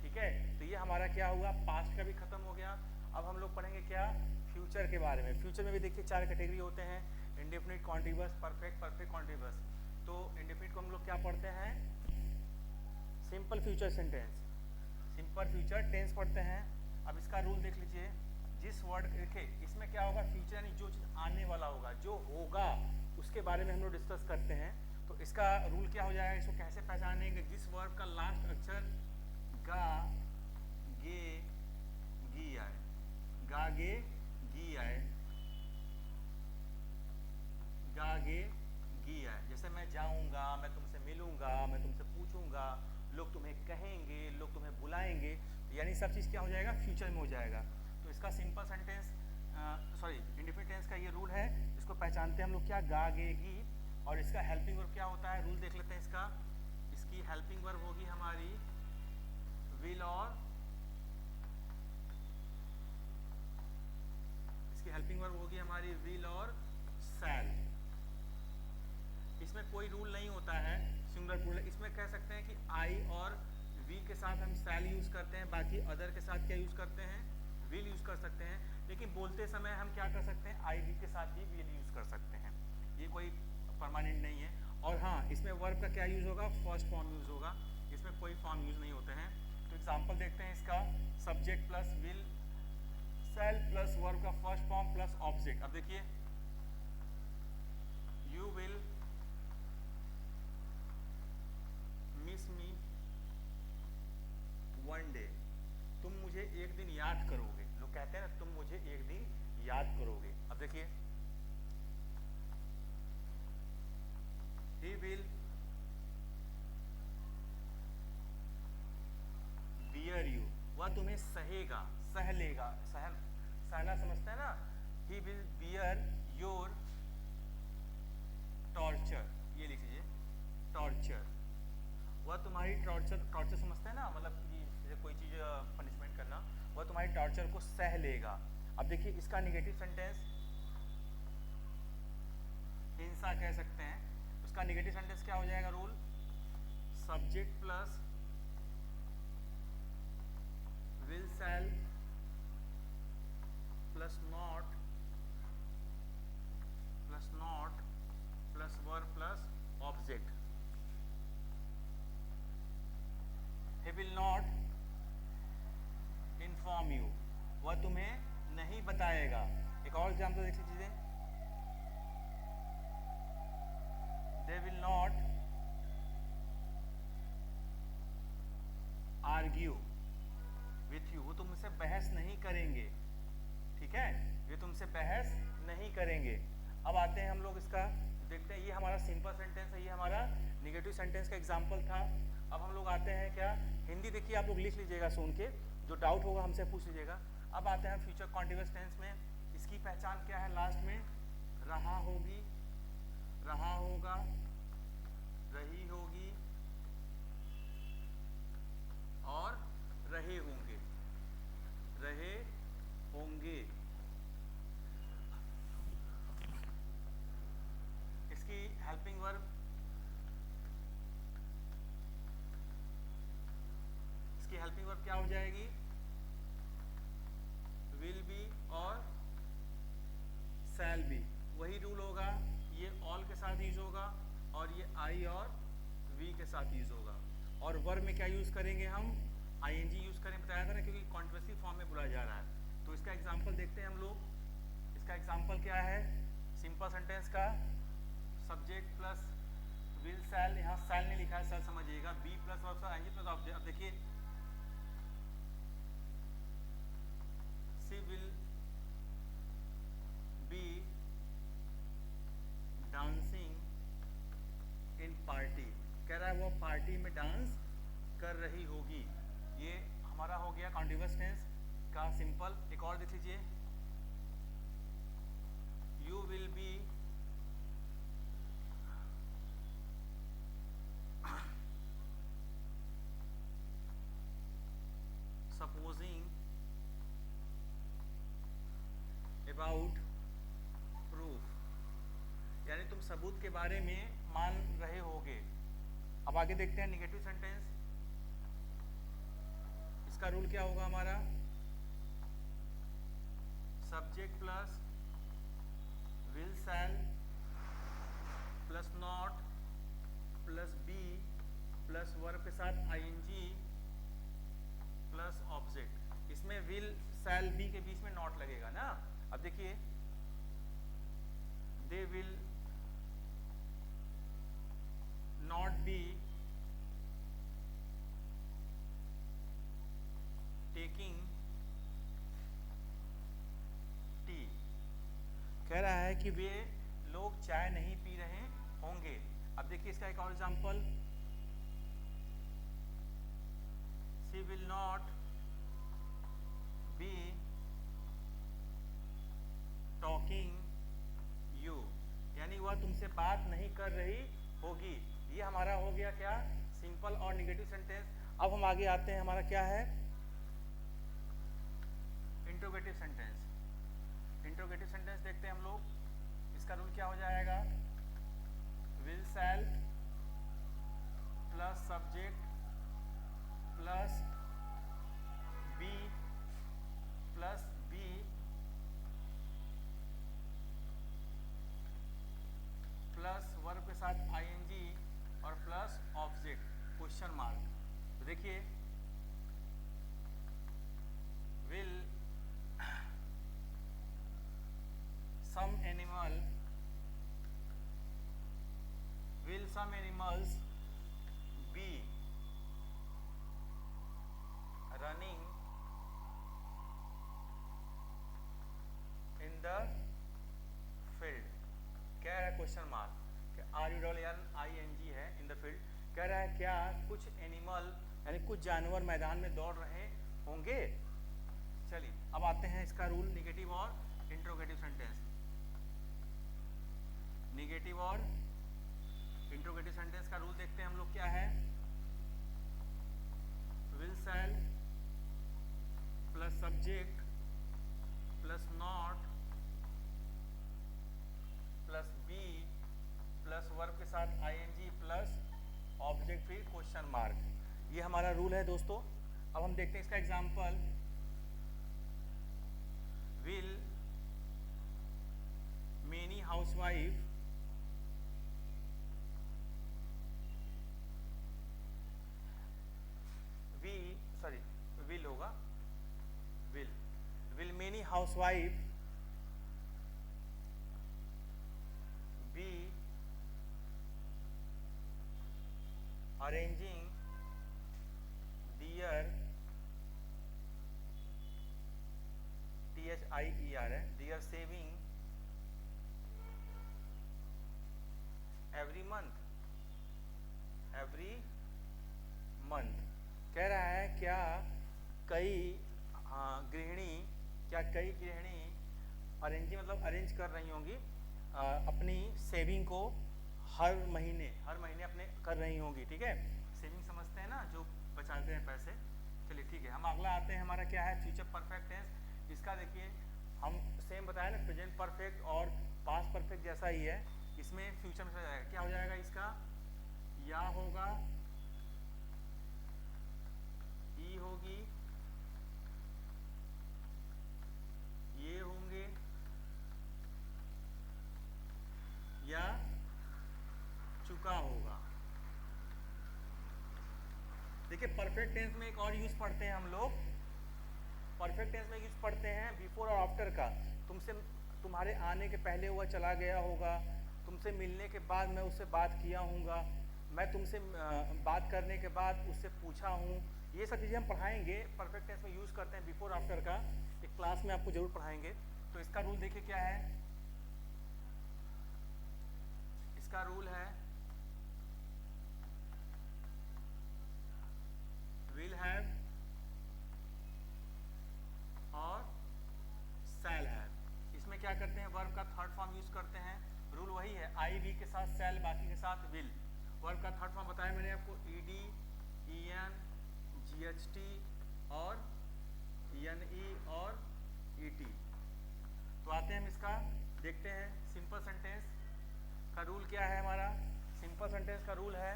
ठीक है, तो ये हमारा क्या हुआ, पास्ट का भी खत्म हो गया। अब हम लोग पढ़ेंगे क्या, फ्यूचर के बारे में। फ्यूचर में भी देखिए 4 कैटेगरी होते हैं, indefinite, continuous, perfect, perfect continuous. तो इंडेफिनिट को हम लोग क्या पढ़ते हैं, simple future sentence, simple future tense पढ़ते हैं। अब इसका रूल देख लीजिए, जिस वर्ड देखिए इसमें क्या होगा, फ्यूचर यानी जो चीज़ आने वाला होगा, जो होगा उसके बारे में हम लोग डिस्कस करते हैं। तो इसका रूल क्या हो जाएगा, इसको कैसे पहचानेंगे, जिस वर्ड का लास्ट अक्षर गा गे गी आए, गा गे गी आए, गा गे गी आए। जैसे मैं जाऊंगा, मैं तुमसे मिलूंगा, मैं तुमसे पूछूंगा, लोग तुम्हें कहेंगे, लोग तुम्हें बुलाएंगे, यानी सब चीज़ क्या हो जाएगा, फ्यूचर में हो जाएगा। तो इसका सिंपल सेंटेंस इंडेफिनिट टेंस का ये रूल है, इसको पहचानते हैं हम लोग क्या, गा गे गी। और इसका हेल्पिंग वर्ब क्या होता है, रूल देख लेते हैं इसका। इसकी हेल्पिंग वर्ब होगी हमारी विल और, इसकी हेल्पिंग वर्ब होगी हमारी विल और शैल। इसमें कोई रूल नहीं होता है, सिंगुलर प्लूरल। इसमें कह सकते हैं कि आई और वी के साथ हम शैल यूज करते हैं, बाकी अदर के साथ क्या यूज करते हैं, विल यूज कर सकते हैं। लेकिन बोलते समय हम क्या कर सकते हैं, आई वी के साथ भी विल यूज कर सकते हैं, ये कोई परमानेंट नहीं है। और हाँ, इसमें वर्ब का क्या यूज होगा, फर्स्ट फॉर्म यूज होगा, इसमें कोई फॉर्म यूज नहीं होते हैं। तो एग्जाम्पल देखते हैं इसका, subject plus will, shall plus verb का फर्स्ट फॉर्म प्लस ऑब्जेक्ट। अब देखिए, you will miss me one day, तुम मुझे एक दिन याद करोगे। लोग कहते हैं ना, तुम मुझे एक दिन याद करोगे। अब देखिए, he will bear you, वह तुम्हें सहेगा, सह लेगा, सहना समझते हैं ना। he will bear your torture, ये लिख लीजिए, torture, वह तुम्हारी टॉर्चर समझते हैं ना, मतलब कि कोई चीज़ पनिशमेंट करना, वह तुम्हारी टॉर्चर को सह लेगा। अब देखिए इसका नेगेटिव सेंटेंस हिंसा कह सकते हैं, उसका नेगेटिव सेंटेंस क्या हो जाएगा, rule subject plus will shall plus not plus verb plus object. He will not inform you, वह तुम्हें नहीं बताएगा। एक और एग्जाम्पल देख लीजिए, दे will not argue with you, वो तुमसे बहस नहीं करेंगे। ठीक है, ये तुमसे बहस नहीं करेंगे। अब आते हैं हम लोग इसका देखते हैं, ये हमारा सिंपल सेंटेंस है, ये हमारा निगेटिव सेंटेंस का एग्जाम्पल था। अब हम लोग आते हैं क्या, हिंदी देखिए आप लोग लिख लीजिएगा सुन के, जो डाउट होगा हमसे पूछ लीजिएगा। अब आते हैं फ्यूचर कॉन्टिन्यूअस टेंस में, इसकी पहचान क्या है, लास्ट में रहा होगी, रहा होगा, रही होगी और रहे होंगे, रहे होंगे। इसकी हेल्पिंग वर्ब, इसकी हेल्पिंग वर्ब क्या हो जाएगी, विल बी और शैल बी। वही रूल होगा, ये ऑल के साथ यूज होगा और ये आई और वी के साथ यूज होगा। और वर्ब में क्या यूज करेंगे हम, आईएनजी यूज करें, बताया था ना, क्योंकि कॉन्ट्रेसिव फॉर्म में बुलाया जा रहा है। तो इसका एग्जांपल देखते हैं हम लोग। इसका एग्जांपल क्या है, सिंपल सेंटेंस का सब्जेक्ट प्लस विल शैल, यहाँ शैल नहीं लिखा है, शैल समझिएगा, be plus verb ING plus object. अब देखिए, she will be dancing in party, कह रहा है वो पार्टी में डांस कर रही होगी। ये हमारा हो गया कॉन्टिन्यूअस टेंस का सिंपल। एक और देख लीजिए, you will be supposing about proof, यानी तुम सबूत के बारे में मान रहे होगे। अब आगे देखते हैं निगेटिव सेंटेंस। इसका रूल क्या होगा हमारा, subject plus will shall plus not plus be plus verb के साथ आईएनजी प्लस ऑब्जेक्ट। इसमें विल शैल बी के बीच में नॉट लगेगा ना। अब देखिए, they will not be taking tea, कह रहा है कि वे लोग चाय नहीं पी रहे होंगे। अब देखिए इसका एक और example, she will not be talking you, यानी वह तुमसे बात नहीं कर रही होगी। ये हमारा हो गया क्या, सिंपल और निगेटिव सेंटेंस। अब हम आगे आते हैं, हमारा क्या है, इंट्रोगेटिव सेंटेंस। इंट्रोगेटिव सेंटेंस देखते हैं हम लोग। इसका रूल क्या हो जाएगा, will shall plus subject plus be plus be plus verb के साथ आईएनजी और प्लस ऑब्जेक्ट क्वेश्चन मार्क। तो देखिए, will some animals be running in the field, क्या है क्वेश्चन मार्क, RULLING है, इन द फील्ड। कह रहा है क्या कुछ एनिमल यानी कुछ जानवर मैदान में दौड़ रहे होंगे। चलिए अब आते हैं इसका रूल, निगेटिव और इंट्रोगेटिव सेंटेंस। निगेटिव और इंट्रोगेटिव सेंटेंस का रूल देखते हैं हम लोग, क्या है, will shall plus subject plus not plus be plus verb के साथ आईएनजी प्लस ऑब्जेक्ट फिर क्वेश्चन मार्क। ये हमारा रूल है दोस्तों। अब हम देखते हैं इसका example. Will many housewife will होगा, will many housewife be arranging their THIER है, दियर सेविंग एवरी मंथ। कह रहा है क्या कई गृहिणी अरेंजिंग मतलब अरेंज कर रही होंगी अपनी सेविंग को हर महीने अपने कर रही होंगी। ठीक है, सेविंग समझते हैं ना, जो बचाते हैं पैसे। चलिए ठीक है, हम अगला आते हैं। हमारा क्या है, फ्यूचर परफेक्ट टेंस। इसका देखिए हम सेम बताया ना, प्रेजेंट परफेक्ट और पास्ट परफेक्ट जैसा ही है। इसमें फ्यूचर में जाएगा, क्या हो जाएगा इसका, या होगा, ई होगी, ये होंगे, या चुका होगा। देखिए परफेक्ट टेंस में एक और यूज पढ़ते हैं हम लोग। परफेक्ट टेंस में यूज पढ़ते हैं बिफोर और आफ्टर का। तुम्हारे आने के पहले हुआ चला गया होगा, तुमसे मिलने के बाद मैं उससे बात किया हूँगा, मैं तुमसे बात करने के बाद उससे पूछा हूँ। ये सब चीज़ें हम पढ़ाएंगे, परफेक्ट टेंस में यूज़ करते हैं बिफोर आफ्टर का। एक क्लास में आपको जरूर पढ़ाएंगे। तो इसका रूल देखिए क्या है, इसका रूल है विल हैव और शैल हैव। इसमें क्या करते हैं, वर्ब का थर्ड फॉर्म यूज करते हैं। रूल वही है, आई वी के साथ शैल, बाकी के साथ विल। वर्ब का थर्ड फॉर्म बताया मैंने आपको, ईडी, ईएन, जीएचटी और एनई और ईटी। तो आते हैं हम इसका देखते हैं। सिंपल सेंटेंस का रूल क्या है हमारा, सिंपल सेंटेंस का रूल है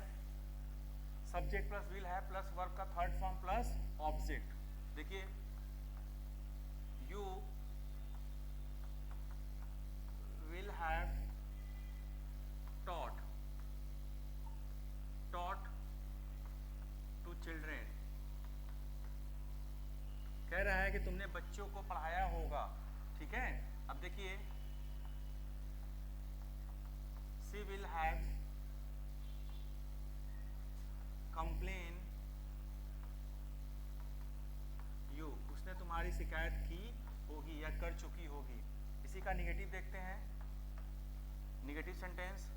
subject plus will have plus verb का थर्ड फॉर्म प्लस ऑब्जेक्ट। देखिए you will have taught to children। कह रहा है कि तुमने बच्चों को पढ़ाया होगा। ठीक है, अब देखिए she will have complain you, उसने तुम्हारी शिकायत की होगी या कर चुकी होगी। इसी का निगेटिव देखते हैं। Negative sentence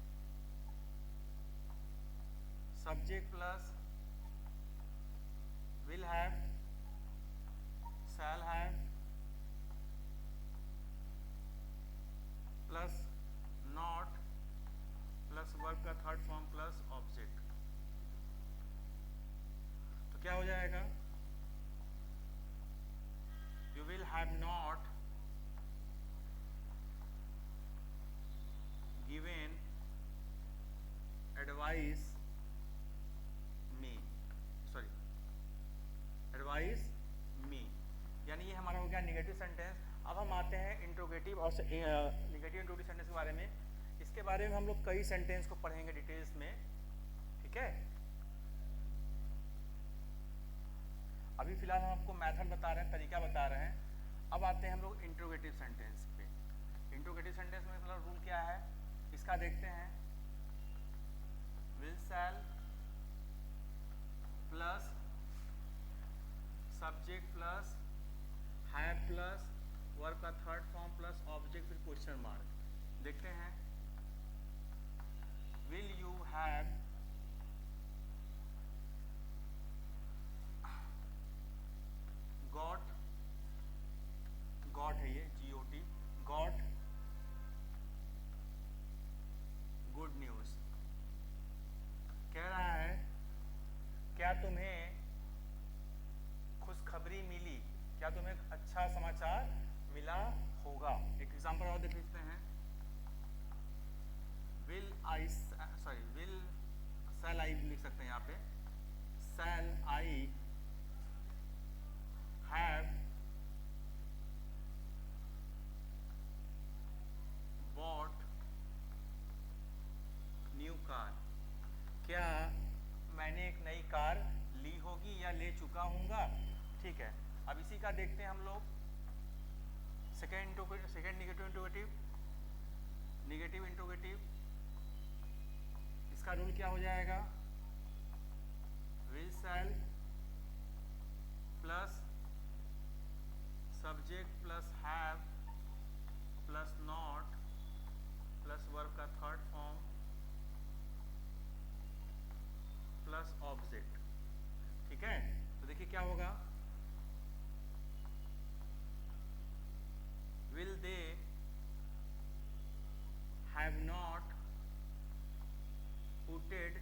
subject plus will have, shall have plus not plus verb का थर्ड फॉर्म प्लस ऑब्जेक्ट। तो क्या हो जाएगा, you will have not given advice me, यानी ये हमारा हो गया निगेटिव सेंटेंस। अब हम आते हैं इंट्रोगेटिव और निगेटिव इंट्रोगेटिव सेंटेंस के बारे में। इसके बारे में हम लोग कई सेंटेंस को पढ़ेंगे डिटेल्स में। ठीक है, अभी फिलहाल हम आपको मेथड बता रहे हैं, तरीका बता रहे हैं। अब आते हैं हम लोग इंट्रोगेटिव सेंटेंस पे। इंट्रोगेटिव सेंटेंस में मतलब रूल क्या है, इसका देखते हैं। Will shall plus subject plus have plus verb का थर्ड फॉर्म प्लस ऑब्जेक्ट फिर क्वेश्चन मार्क। देखते हैं, विल यू हैव गॉट है ये GOT, गॉट गुड न्यूज। कह रहा है क्या तुम्हें खुशखबरी मिली, क्या तुम्हें अच्छा समाचार मिला होगा। एक एग्जांपल और देख लेते हैं। विल आई लिख सकते हैं यहाँ पे, shall I have bought new car, क्या मैंने एक नई कार ली होगी या ले चुका हूँगा। ठीक है, अब इसी का देखते हैं हम लोग second negative interrogative. Negative interrogative इसका रूल क्या हो जाएगा, will shall plus subject plus have plus not plus verb का थर्ड फॉर्म प्लस ऑब्जेक्ट। ठीक है, तो देखिए क्या होगा, will they have not putted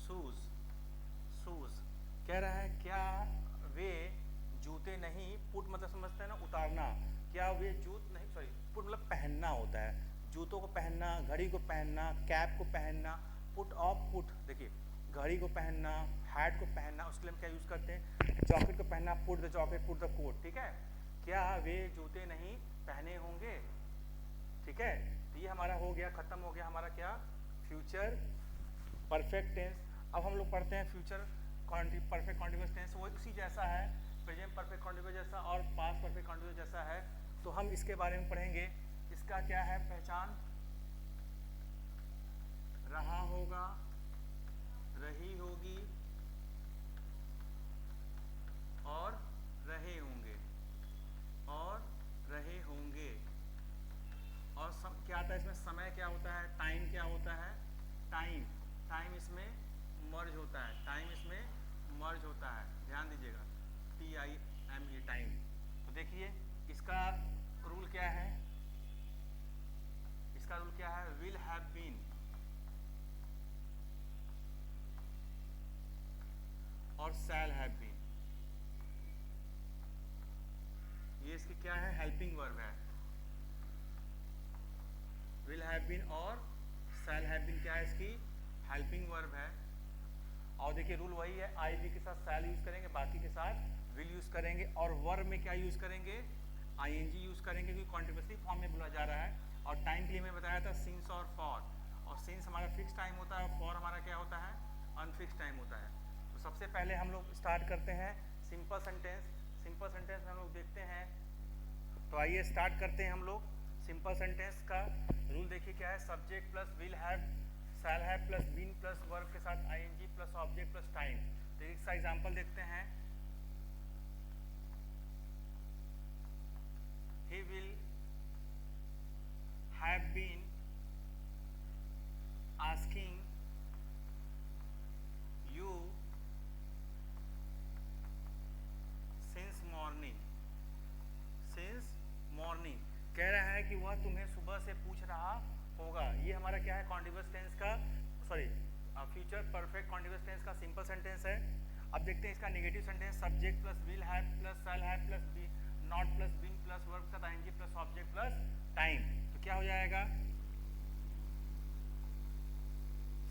shoes, shoes कह रहा है क्या वे जूते नहीं, पुट मतलब समझते हैं ना उतारना, क्या वे जूत नहीं, सॉरी पुट मतलब पहनना होता है, जूतों को पहनना, घड़ी को पहनना, कैप को पहनना, पुट ऑफ पुट, देखिए घड़ी को पहनना, हैट को पहनना, उसके लिए हम क्या यूज़ करते हैं, जॉकेट को पहनना, put the jacket put the coat. ठीक है, क्या वे जूते नहीं पहने होंगे। ठीक है, तो ये हमारा हो गया, खत्म हो गया हमारा क्या, फ्यूचर परफेक्ट टेंस। अब हम लोग पढ़ते हैं फ्यूचर परफेक्ट कॉन्टिन्यूअस टेंस, वो उसी जैसा है, प्रेजेंट परफेक्ट कॉन्टिन्यूअस जैसा और पास्ट परफेक्ट कॉन्टिन्यूअस जैसा है। तो हम इसके बारे में पढ़ेंगे, इसका क्या है पहचान, रहा होगा, रही होगी और रहे होंगे, और रहे होंगे। और क्या आता है इसमें, समय क्या होता है, टाइम क्या होता है, टाइम, टाइम इसमें मर्ज होता है, टाइम इसमें मर्ज होता है, ध्यान दीजिएगा, TIME टाइम। तो देखिए इसका रूल क्या है, इसका रूल क्या है, विल हैव बीन और शैल हैव बीन, ये इसकी क्या है, हेल्पिंग वर्ब है। विल हैव बीन और शैल हैव बीन क्या है, इसकी हेल्पिंग वर्ब है। और देखिए रूल वही है, आई बी के साथ शैल यूज करेंगे, बाकी के साथ विल यूज करेंगे, और वर्ब में क्या यूज करेंगे, ING यूज करेंगे क्योंकि कॉन्टिन्यूअसली फॉर्म में बोला जा रहा है। और टाइम के लिए मैं बताया था सिंस और फॉर, और सिंस हमारा फिक्स टाइम होता है और फॉर हमारा क्या होता है, अनफिक्स टाइम होता है। तो सबसे पहले हम लोग स्टार्ट करते हैं सिंपल सेंटेंस। सिंपल सेंटेंस में हम लोग देखते हैं, तो आइए स्टार्ट करते हैं हम लोग सिंपल सेंटेंस का रूल। देखिए क्या है, subject plus will have, shall have plus been plus verb के साथ ING plus object plus time. तो इसका एग्जांपल देखते हैं, he will have been asking you since morning, since morning कह रहा है कि वह तुम्हें सुबह से पूछ रहा होगा। ये हमारा क्या है, कॉन्टिन्यूअस टेंस का, sorry future perfect continuous tense का सिंपल सेंटेंस है। अब देखते हैं इसका negative sentence, subject plus will have plus shall have plus be not plus been plus verb के साथ ING plus object plus time. तो क्या हो जाएगा,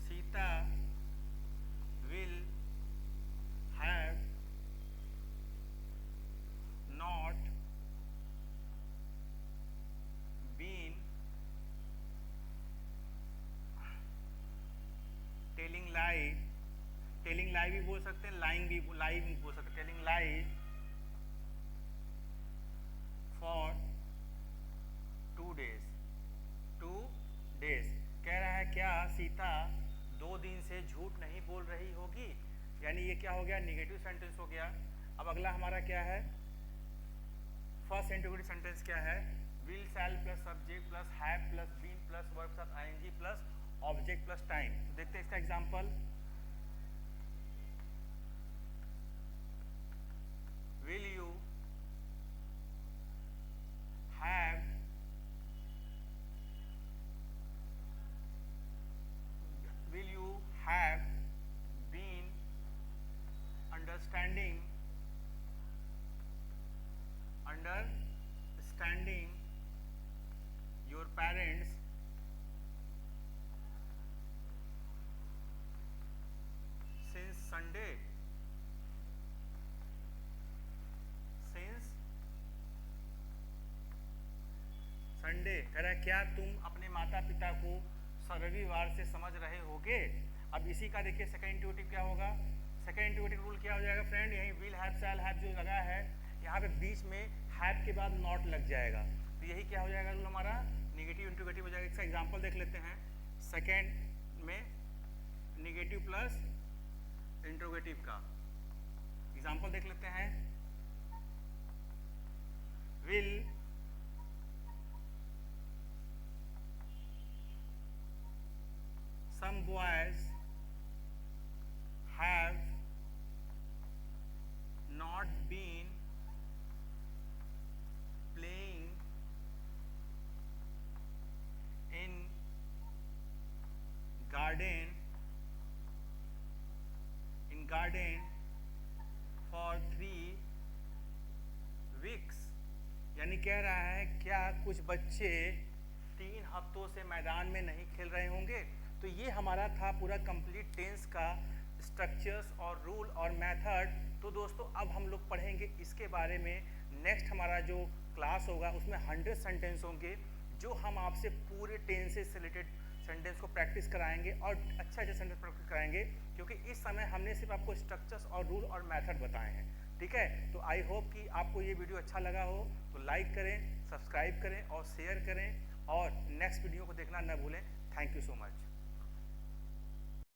Sita will have not been telling lie, telling lie भी बोल सकते हैं, लाइंग भी बोल सकते हैं, telling lie for 2 days, 2 days कह रहा है क्या सीता 2 दिन से झूठ नहीं बोल रही होगी। यानी ये क्या हो गया, नेगेटिव सेंटेंस हो गया। अब अगला हमारा क्या है, फर्स्ट इंट्रोगेटिव सेंटेंस क्या है, will shall plus subject plus have plus been plus verb के साथ ING plus object plus time. तो देखते हैं इसका example, will you have been understanding parents since Sunday, since Sunday कह रहा है क्या तुम अपने माता पिता को रविवार से समझ रहे होगे। अब इसी का देखिए सेकंड इंट्यूटिव क्या होगा। सेकंड इंट्यूटिव रूल क्या हो जाएगा फ्रेंड, यही विल हैव शैल हैव जो लगा है यहाँ पे बीच में हैव के बाद नॉट लग जाएगा, तो यही क्या हो जाएगा रूल हमारा, निगेटिव इंट्रोगेटिव हो जाएगा। इसका एग्जांपल देख लेते हैं। सेकंड में निगेटिव प्लस इंट्रोगेटिव का एग्जांपल देख लेते हैं। Will some boys have not been playing in garden for 3 weeks। यानी कह रहा है क्या कुछ बच्चे 3 हफ्तों से मैदान में नहीं खेल रहे होंगे। तो ये हमारा था पूरा कंप्लीट टेंस का स्ट्रक्चर्स और रूल और मेथड। तो दोस्तों अब हम लोग पढ़ेंगे इसके बारे में। नेक्स्ट हमारा जो क्लास होगा उसमें 100 सेंटेंस होंगे जो हम आपसे पूरे टेंसेस से रिलेटेड सेंटेंस को प्रैक्टिस कराएंगे और अच्छा सेंटेंस प्रैक्टिस कराएंगे, क्योंकि इस समय हमने सिर्फ आपको स्ट्रक्चर्स और रूल और मेथड बताए हैं। ठीक है, तो आई होप कि आपको ये वीडियो अच्छा लगा हो, तो लाइक करें, सब्सक्राइब करें और शेयर करें और नेक्स्ट वीडियो को देखना न भूलें। Thank you so much.